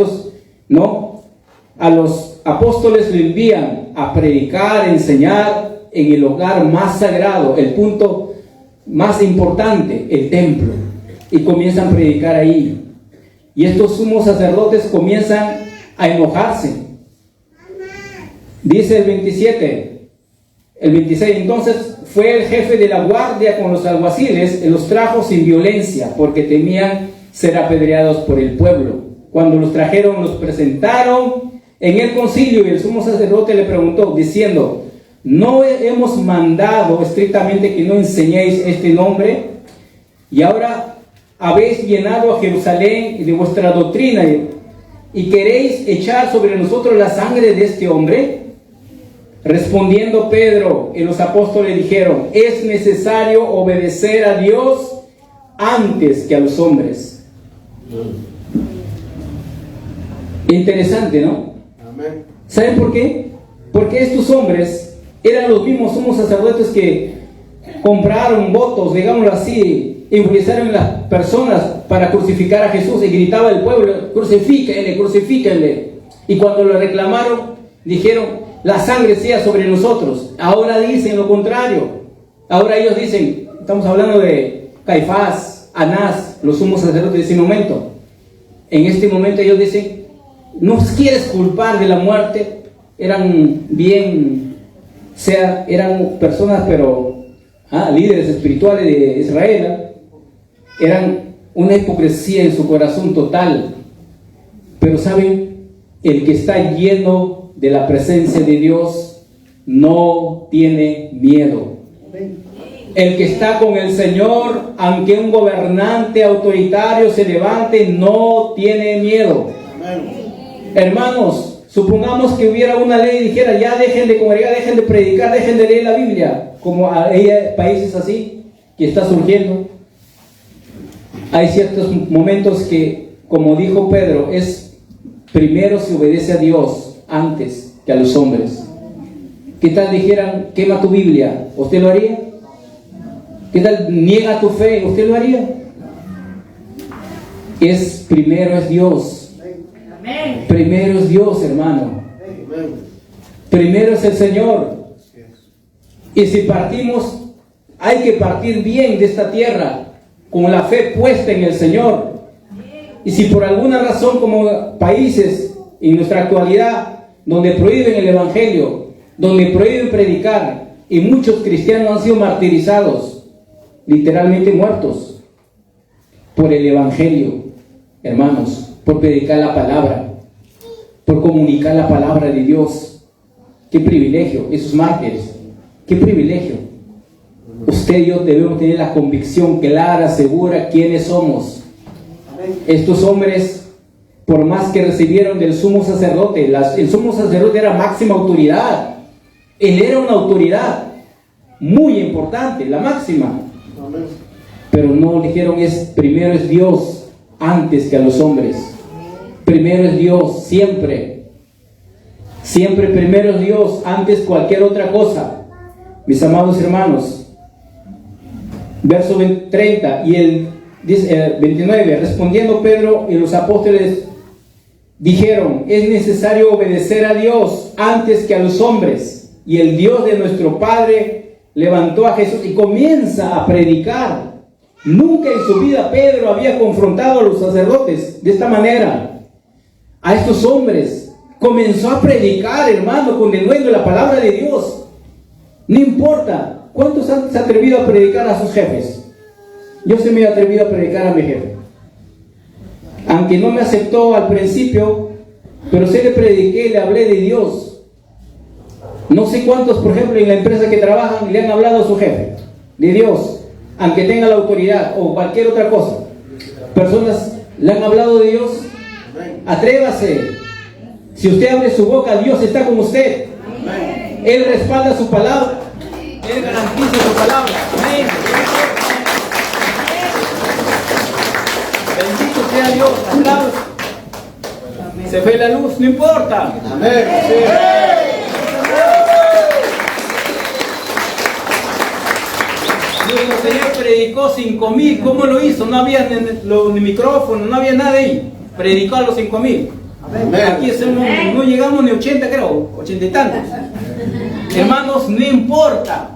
los apóstoles le envían a predicar, enseñar en el lugar más sagrado, el punto más importante, el templo. Y comienzan a predicar ahí. Y estos sumos sacerdotes comienzan a enojarse. Dice el 27, el 26, entonces fue el jefe de la guardia con los alguaciles y los trajo sin violencia, porque temían ser apedreados por el pueblo. Cuando los trajeron, los presentaron en el concilio, y el sumo sacerdote le preguntó diciendo, ¿no hemos mandado estrictamente que no enseñéis este nombre? Y ahora habéis llenado a Jerusalén de vuestra doctrina, y queréis echar sobre nosotros la sangre de este hombre. Respondiendo Pedro y los apóstoles dijeron, es necesario obedecer a Dios antes que a los hombres. Interesante, ¿no?
Amén.
¿Saben por qué? Porque estos hombres eran los mismos sumos sacerdotes que compraron votos, digámoslo así, influenciaron a las personas para crucificar a Jesús, y gritaba el pueblo, crucifíquenle, crucifíquenle. Y cuando lo reclamaron, dijeron, la sangre sea sobre nosotros. Ahora dicen lo contrario. Ahora ellos dicen, estamos hablando de Caifás, Anás, los sumos sacerdotes de ese momento. En este momento ellos dicen, nos quieres culpar de la muerte. Eran eran personas, pero líderes espirituales de Israel. Eran una hipocresía en su corazón total. Pero saben, el que está lleno de la presencia de Dios no tiene miedo. El que está con el Señor, aunque un gobernante autoritario se levante, no tiene miedo. Hermanos, Supongamos que hubiera una ley y dijera, ya dejen de congregar, dejen de predicar, dejen de leer la Biblia, como hay países así que está surgiendo. Hay ciertos momentos que, como dijo Pedro, es primero se obedece a Dios antes que a los hombres. ¿Qué tal dijeran, quema tu Biblia? ¿Usted lo haría? ¿Qué tal niega tu fe? ¿Usted lo haría? Primero es Dios. Primero es Dios, hermano. Primero es el Señor. Y si partimos, hay que partir bien de esta tierra, con la fe puesta en el Señor. Y si por alguna razón, como países en nuestra actualidad, donde prohíben el Evangelio, donde prohíben predicar, y muchos cristianos han sido martirizados, literalmente muertos, por el Evangelio, hermanos, por predicar la palabra, por comunicar la palabra de Dios. Qué privilegio, esos mártires, qué privilegio. Usted y yo debemos tener la convicción clara, segura, quiénes somos. Estos hombres, por más que recibieron del sumo sacerdote, el sumo sacerdote era máxima autoridad. Él era una autoridad muy importante, la máxima. Pero no dijeron, primero es Dios antes que a los hombres. Primero es Dios, siempre. Siempre primero es Dios antes cualquier otra cosa. Mis amados hermanos, verso 30 y el 29, respondiendo Pedro y los apóstoles dijeron, es necesario obedecer a Dios antes que a los hombres. Y el Dios de nuestro Padre levantó a Jesús y comienza a predicar. Nunca en su vida Pedro había confrontado a los sacerdotes de esta manera. A estos hombres comenzó a predicar, hermano, condenando la palabra de Dios. No importa cuántos han se atrevido a predicar a sus jefes. Yo se me he atrevido a predicar a mi jefe, aunque no me aceptó al principio, pero se le prediqué, le hablé de Dios. No sé cuántos, por ejemplo, en la empresa que trabajan le han hablado a su jefe de Dios, aunque tenga la autoridad o cualquier otra cosa. Personas le han hablado de Dios. Atrévase. Si usted abre su boca, Dios está con usted. Él respalda su palabra. Él garantiza su palabra. Amén. Bendito sea Dios. Aplausos. Se ve la luz, no importa.
Amén.
Nuestro Señor predicó 5,000. ¿Cómo lo hizo? No había ni micrófono, no había nada ahí. Predicó a los 5,000. Aquí no llegamos ni 80, creo, 80 y tantos. Hermanos, no importa.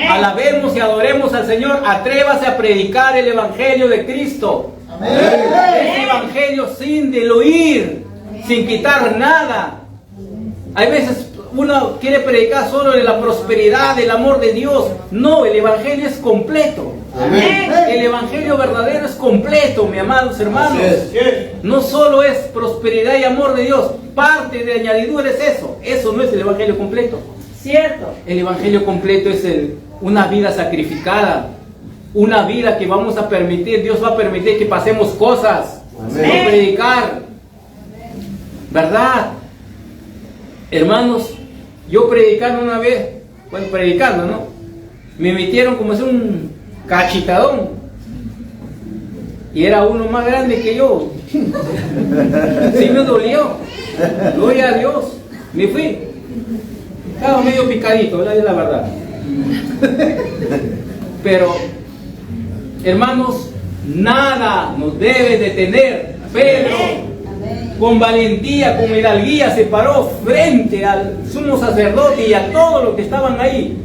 Alabemos y adoremos al Señor. Atrévase a predicar el Evangelio de Cristo. Ese Evangelio sin diluir, sin quitar nada. Hay veces uno quiere predicar solo de la prosperidad, del amor de Dios. No, el Evangelio es completo.
Amén.
El Evangelio verdadero es completo, mis amados hermanos. No solo es prosperidad y amor de Dios. Parte de añadidura es eso. Eso no es el Evangelio completo.
Cierto.
El Evangelio completo es una vida sacrificada. Una vida que vamos a permitir, Dios va a permitir que pasemos cosas.
Amén.
Por predicar. ¿Verdad? Hermanos, yo predicando una vez, bueno, predicando, ¿no? Me metieron como si un cachitadón. Y era uno más grande que yo. Sí me dolió. Gloria a Dios. Me fui. Estaba medio picadito, es la verdad. Pero, hermanos, nada nos debe detener. Pedro, con valentía, con hidalguía, se paró frente al sumo sacerdote y a todos los que estaban ahí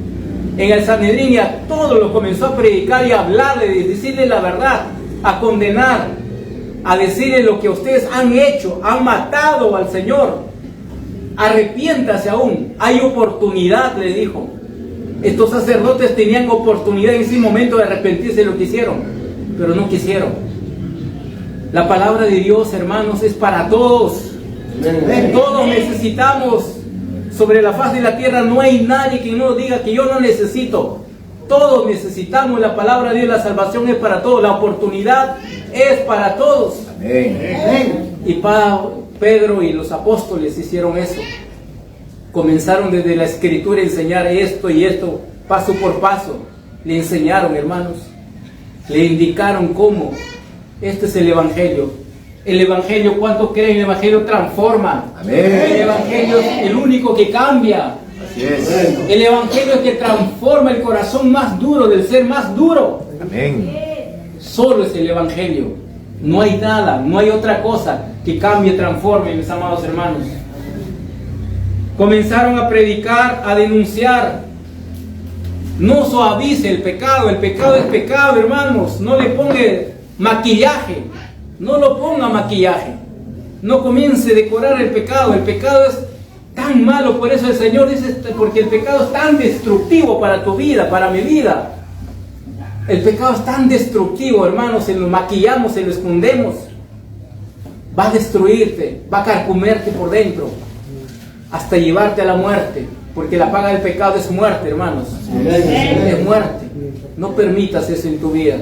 en el Sanedrín, y a todos los comenzó a predicar y a hablarle, a decirle la verdad, a condenar, a decirle lo que ustedes han hecho, han matado al Señor. Arrepiéntase aún, hay oportunidad, le dijo. Estos sacerdotes tenían oportunidad en ese momento de arrepentirse de lo que hicieron, pero no quisieron. La palabra de Dios, hermanos, es para todos. Todos necesitamos. Sobre la faz de la tierra no hay nadie que no diga que yo no necesito. Todos necesitamos la palabra de Dios. La salvación es para todos. La oportunidad es para todos.
Amén.
Y Pedro y los apóstoles hicieron eso. Comenzaron desde la escritura a enseñar esto y esto, paso por paso. Le enseñaron, hermanos. Le indicaron cómo. Este es el Evangelio. El Evangelio, ¿cuánto creen? El Evangelio transforma.
Amén.
El Evangelio es el único que cambia.
Así es.
El Evangelio es que transforma el corazón más duro del ser más duro.
Amén.
Solo es el Evangelio. No hay nada, no hay otra cosa que cambie, transforme, mis amados hermanos. Comenzaron a predicar, a denunciar. No suavice el pecado es pecado, hermanos. No le ponga maquillaje, no lo ponga maquillaje. No comience a decorar el pecado es tan malo. Por eso el Señor dice, porque el pecado es tan destructivo para tu vida, para mi vida. El pecado es tan destructivo, hermanos, se lo maquillamos, se lo escondemos. Va a destruirte, va a carcomerte por dentro, hasta llevarte a la muerte, porque la paga del pecado es muerte, hermanos. Es muerte. No permitas eso en tu vida.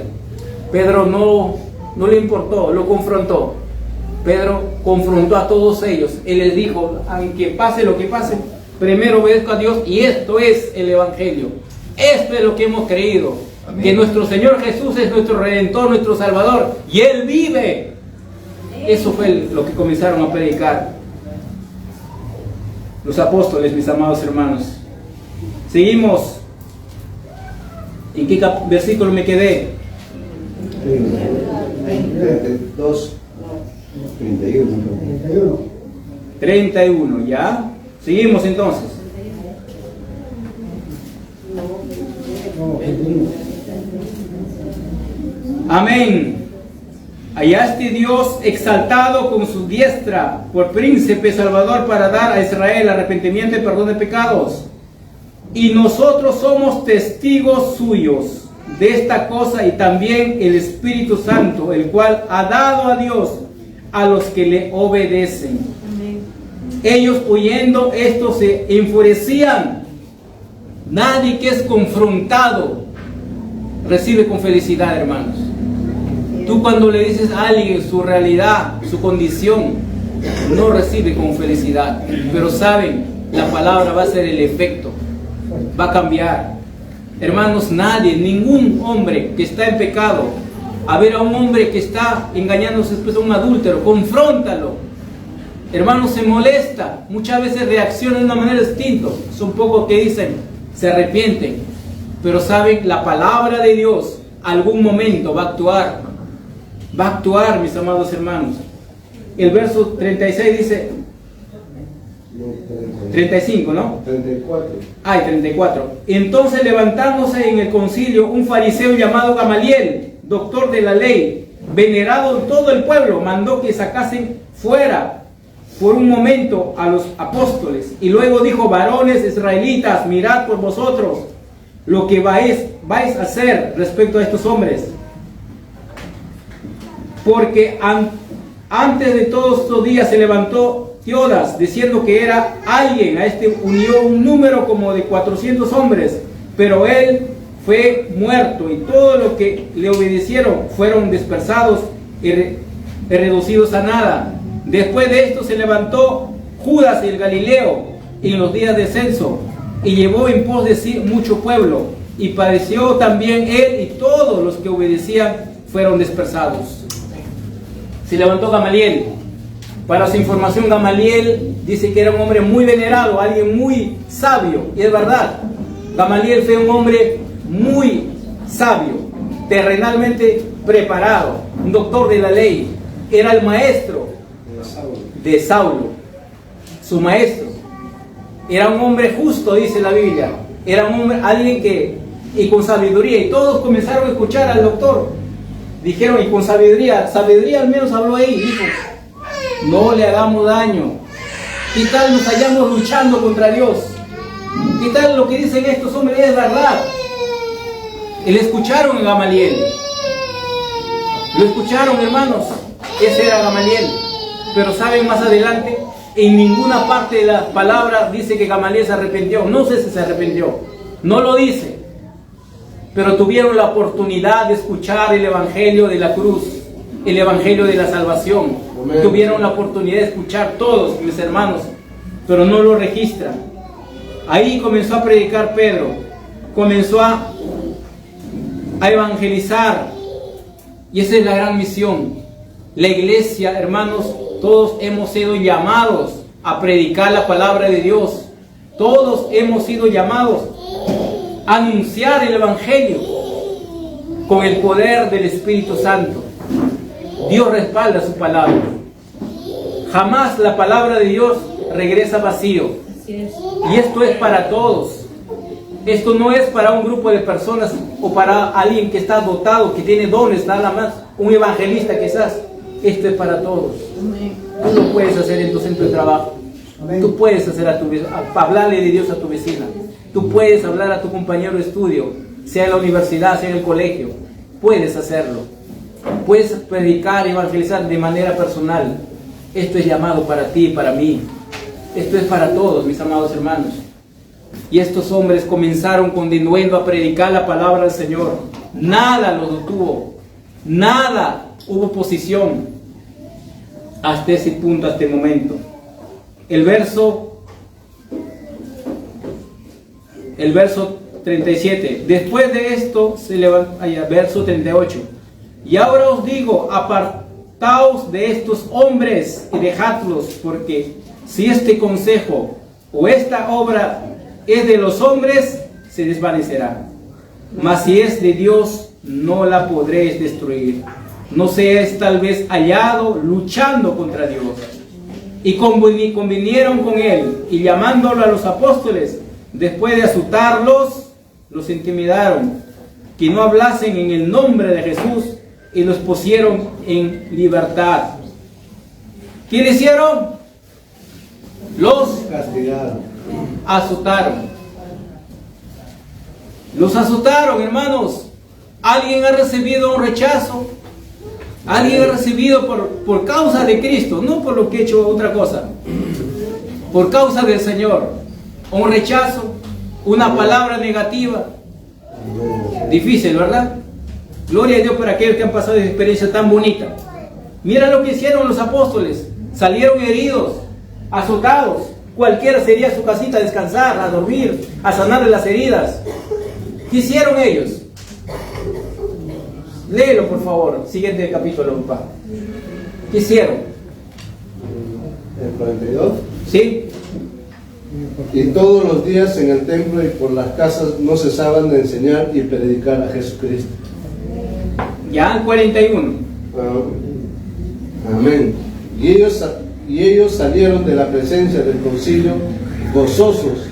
Pedro no le importó, lo confrontó. Pedro confrontó a todos ellos. Él les dijo, aunque pase lo que pase, primero obedezco a Dios, y esto es el Evangelio. Esto es lo que hemos creído. Amén. Que nuestro Señor Jesús es nuestro Redentor, nuestro Salvador, y Él vive. Eso fue lo que comenzaron a predicar los apóstoles, mis amados hermanos. Seguimos. ¿En qué versículo me quedé?
32, 31.
31, ¿ya? Seguimos entonces. Amén. Hallaste Dios exaltado con su diestra por príncipe salvador para dar a Israel arrepentimiento y perdón de pecados. Y nosotros somos testigos suyos de esta cosa, y también el Espíritu Santo, el cual ha dado a Dios a los que le obedecen. Amén. Ellos oyendo esto se enfurecían. Nadie que es confrontado recibe con felicidad, hermanos. Tú cuando le dices a alguien su realidad, su condición, no recibe con felicidad. Pero saben, la palabra va a ser el efecto, va a cambiar. Hermanos, nadie, ningún hombre que está en pecado, a ver a un hombre que está engañándose después a un adúltero, confróntalo. Hermanos, se molesta, muchas veces reacciona de una manera distinta. Son pocos que dicen, se arrepienten. Pero saben, la palabra de Dios algún momento va a actuar. Va a actuar, mis amados hermanos. El verso 36 dice, 35, ¿no?
34.
Ay, 34. Entonces, levantándose en el concilio un fariseo llamado Gamaliel, doctor de la ley, venerado en todo el pueblo, mandó que sacasen fuera por un momento a los apóstoles, y luego dijo: varones israelitas, mirad por vosotros lo que vais a hacer respecto a estos hombres, porque antes de todos estos días se levantó Teodas, diciendo que era alguien. A este unió un número como de 400 hombres, pero él fue muerto, y todos los que le obedecieron fueron dispersados y reducidos a nada. Después de esto se levantó Judas el Galileo en los días de censo, y llevó en pos de sí mucho pueblo, y padeció también él, y todos los que obedecían fueron dispersados. Se levantó Gamaliel. Para su información, Gamaliel dice que era un hombre muy venerado, alguien muy sabio, y es verdad. Gamaliel fue un hombre muy sabio, terrenalmente preparado, un doctor de la ley. Era el maestro de Saulo, su maestro. Era un hombre justo, dice la Biblia. Era un hombre, alguien que, y con sabiduría, y todos comenzaron a escuchar al doctor. Dijeron, y con sabiduría al menos habló ahí, dijo: no le hagamos daño. ¿Qué tal nos hallamos luchando contra Dios? ¿Qué tal lo que dicen estos hombres es verdad? Y le escucharon a Gamaliel. Lo escucharon, hermanos. Ese era Gamaliel. Pero saben, más adelante, en ninguna parte de la palabra dice que Gamaliel se arrepintió. No sé si se arrepintió, no lo dice. Pero tuvieron la oportunidad de escuchar el evangelio de la cruz. el evangelio de la salvación.
Amén.
Tuvieron la oportunidad de escuchar todos, mis hermanos, pero no lo registran. Ahí comenzó a predicar Pedro, comenzó a evangelizar, y esa es la gran misión. La iglesia, hermanos, todos hemos sido llamados a predicar la palabra de Dios. Todos hemos sido llamados a anunciar el evangelio con el poder del Espíritu Santo. Dios respalda su palabra. Jamás la palabra de Dios regresa vacío. Y esto es para todos. Esto no es para un grupo de personas o para alguien que está dotado, que tiene dones nada más, un evangelista quizás. Esto es para todos. Tú lo puedes hacer en tu centro de trabajo. Tú puedes hacer hablarle de Dios a tu vecina. Tú puedes hablar a tu compañero de estudio, sea en la universidad, sea en el colegio. Puedes hacerlo. Puedes predicar, evangelizar de manera personal. Esto es llamado para ti y para mí. Esto es para todos, mis amados hermanos. Y estos hombres comenzaron continuando a predicar la palabra del Señor. Nada los detuvo. Nada hubo oposición hasta ese punto, hasta el momento. El verso 37. Después de esto se levanta, verso 38. Y ahora os digo, apartaos de estos hombres y dejadlos, porque si este consejo o esta obra es de los hombres, se desvanecerá. Mas si es de Dios, no la podréis destruir. No seáis tal vez hallado luchando contra Dios. Y convinieron con él, y llamándolo a los apóstoles, después de azotarlos, los intimidaron, que no hablasen en el nombre de Jesús, y los pusieron en libertad. ¿Qué le hicieron? Los
Castigaron.
azotaron. Los azotaron, hermanos. ¿Alguien ha recibido un rechazo? ¿Alguien ha recibido por causa de Cristo? No por lo que he hecho otra cosa. Por causa del Señor. Un rechazo, una palabra negativa. Difícil, ¿verdad? Gloria a Dios por aquellos que han pasado esa experiencia tan bonita. Mira lo que hicieron los apóstoles. Salieron heridos, azotados. Cualquiera sería a su casita a descansar, a dormir, a sanarle las heridas. ¿Qué hicieron ellos? Léelo, por favor. Siguiente capítulo, papá. ¿Qué hicieron?
El 42.
¿Sí?
Y todos los días en el templo y por las casas no cesaban de enseñar y predicar a Jesucristo.
Ya el 41.
Amén. Y ellos salieron de la presencia del concilio gozosos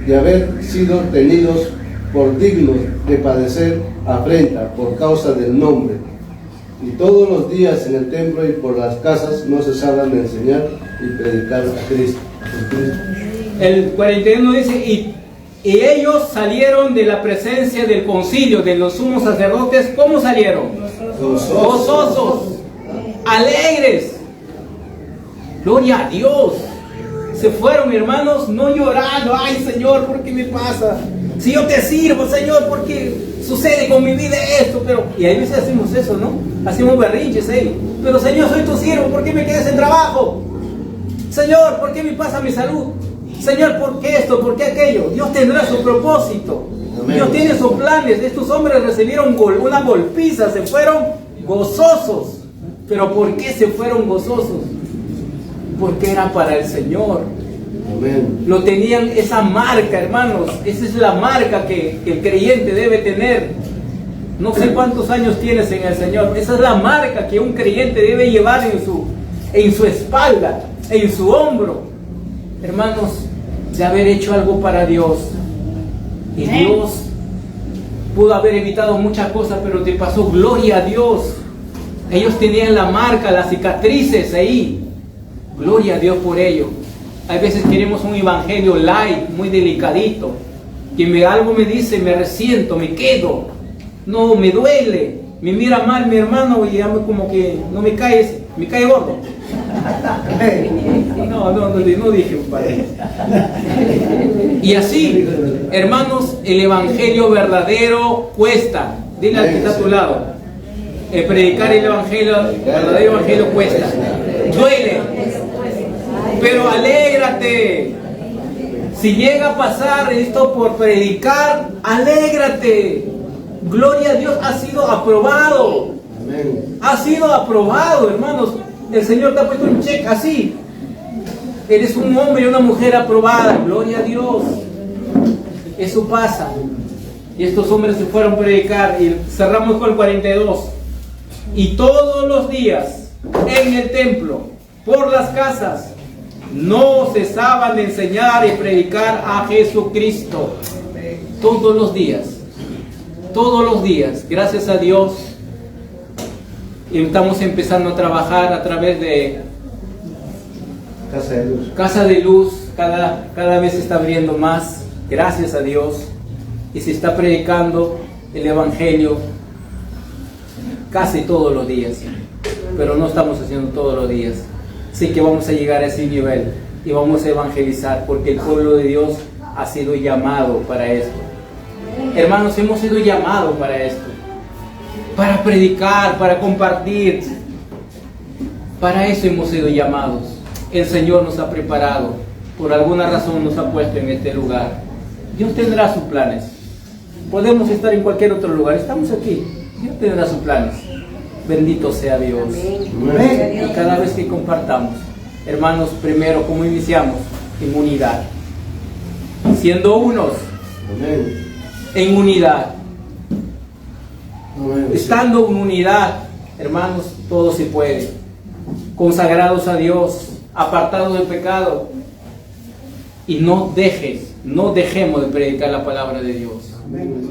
de haber sido tenidos por dignos de padecer afrenta por causa del nombre. Y todos los días en el templo y por las casas no cesaban de enseñar y predicar a Cristo.
El 41 dice, y ellos salieron de la presencia del concilio, de los sumos sacerdotes. ¿Cómo salieron? Gozosos, alegres. Gloria a Dios. Se fueron, hermanos, no llorando. Ay, Señor, ¿por qué me pasa? Si yo te sirvo, Señor, ¿por qué sucede con mi vida esto? Pero, y a veces hacemos eso, ¿no? Hacemos berrinches ahí. Pero, Señor, soy tu siervo, ¿por qué me quedas sin trabajo? Señor, ¿por qué me pasa mi salud? Señor, ¿por qué esto? ¿Por qué aquello? Dios tendrá su propósito. Amén. Dios tiene sus planes. Estos hombres recibieron una golpiza, se fueron gozosos. ¿Pero por qué se fueron gozosos? Porque era para el Señor.
Amén.
Lo tenían, esa marca, hermanos. Esa es la marca que el creyente debe tener. No sé cuántos años tienes en el Señor. Esa es la marca que un creyente debe llevar en su espalda, en su hombro. Hermanos, de haber hecho algo para Dios. Y Dios pudo haber evitado muchas cosas, pero te pasó. Gloria a Dios. Ellos tenían la marca, las cicatrices ahí. Gloria a Dios por ello. Hay veces queremos un evangelio light, muy delicadito, que algo me dice, me resiento, me quedo, no, me duele, me mira mal mi hermano y ya como que no me cae gordo. No dije, padre. Y así, hermanos, el evangelio verdadero cuesta. Dile al que está a tu lado, Predicar el evangelio, el verdadero evangelio cuesta. Duele. Pero alégrate. Si llega a pasar esto por predicar, alégrate. Gloria a Dios, ha sido aprobado. Ha sido aprobado, hermanos. El Señor te ha puesto un cheque así. Eres un hombre y una mujer aprobada. Gloria a Dios. Eso pasa. Y estos hombres se fueron a predicar. Y cerramos con el 42. Y todos los días en el templo, por las casas, no cesaban de enseñar y predicar a Jesucristo. Todos los días. Todos los días. Gracias a Dios. Estamos empezando a trabajar a través de
Casa de Luz.
Casa de Luz. Cada vez se está abriendo más. Gracias a Dios. Y se está predicando el Evangelio casi todos los días. Pero no estamos haciendo todos los días. Así que vamos a llegar a ese nivel y vamos a evangelizar, porque el pueblo de Dios ha sido llamado para esto. Hermanos, hemos sido llamados para esto, para predicar, para compartir. Para eso hemos sido llamados. El Señor nos ha preparado, por alguna razón nos ha puesto en este lugar. Dios tendrá sus planes. Podemos estar en cualquier otro lugar, estamos aquí. Dios tendrá sus planes. Bendito sea Dios.
Amén.
Y cada vez que compartamos, hermanos, primero, ¿cómo iniciamos? En unidad. Siendo unos.
Amén.
En unidad.
Amén.
Estando en unidad, hermanos, todo se puede. Consagrados a Dios, apartados del pecado. Y no dejemos de predicar la palabra de Dios.
Amén.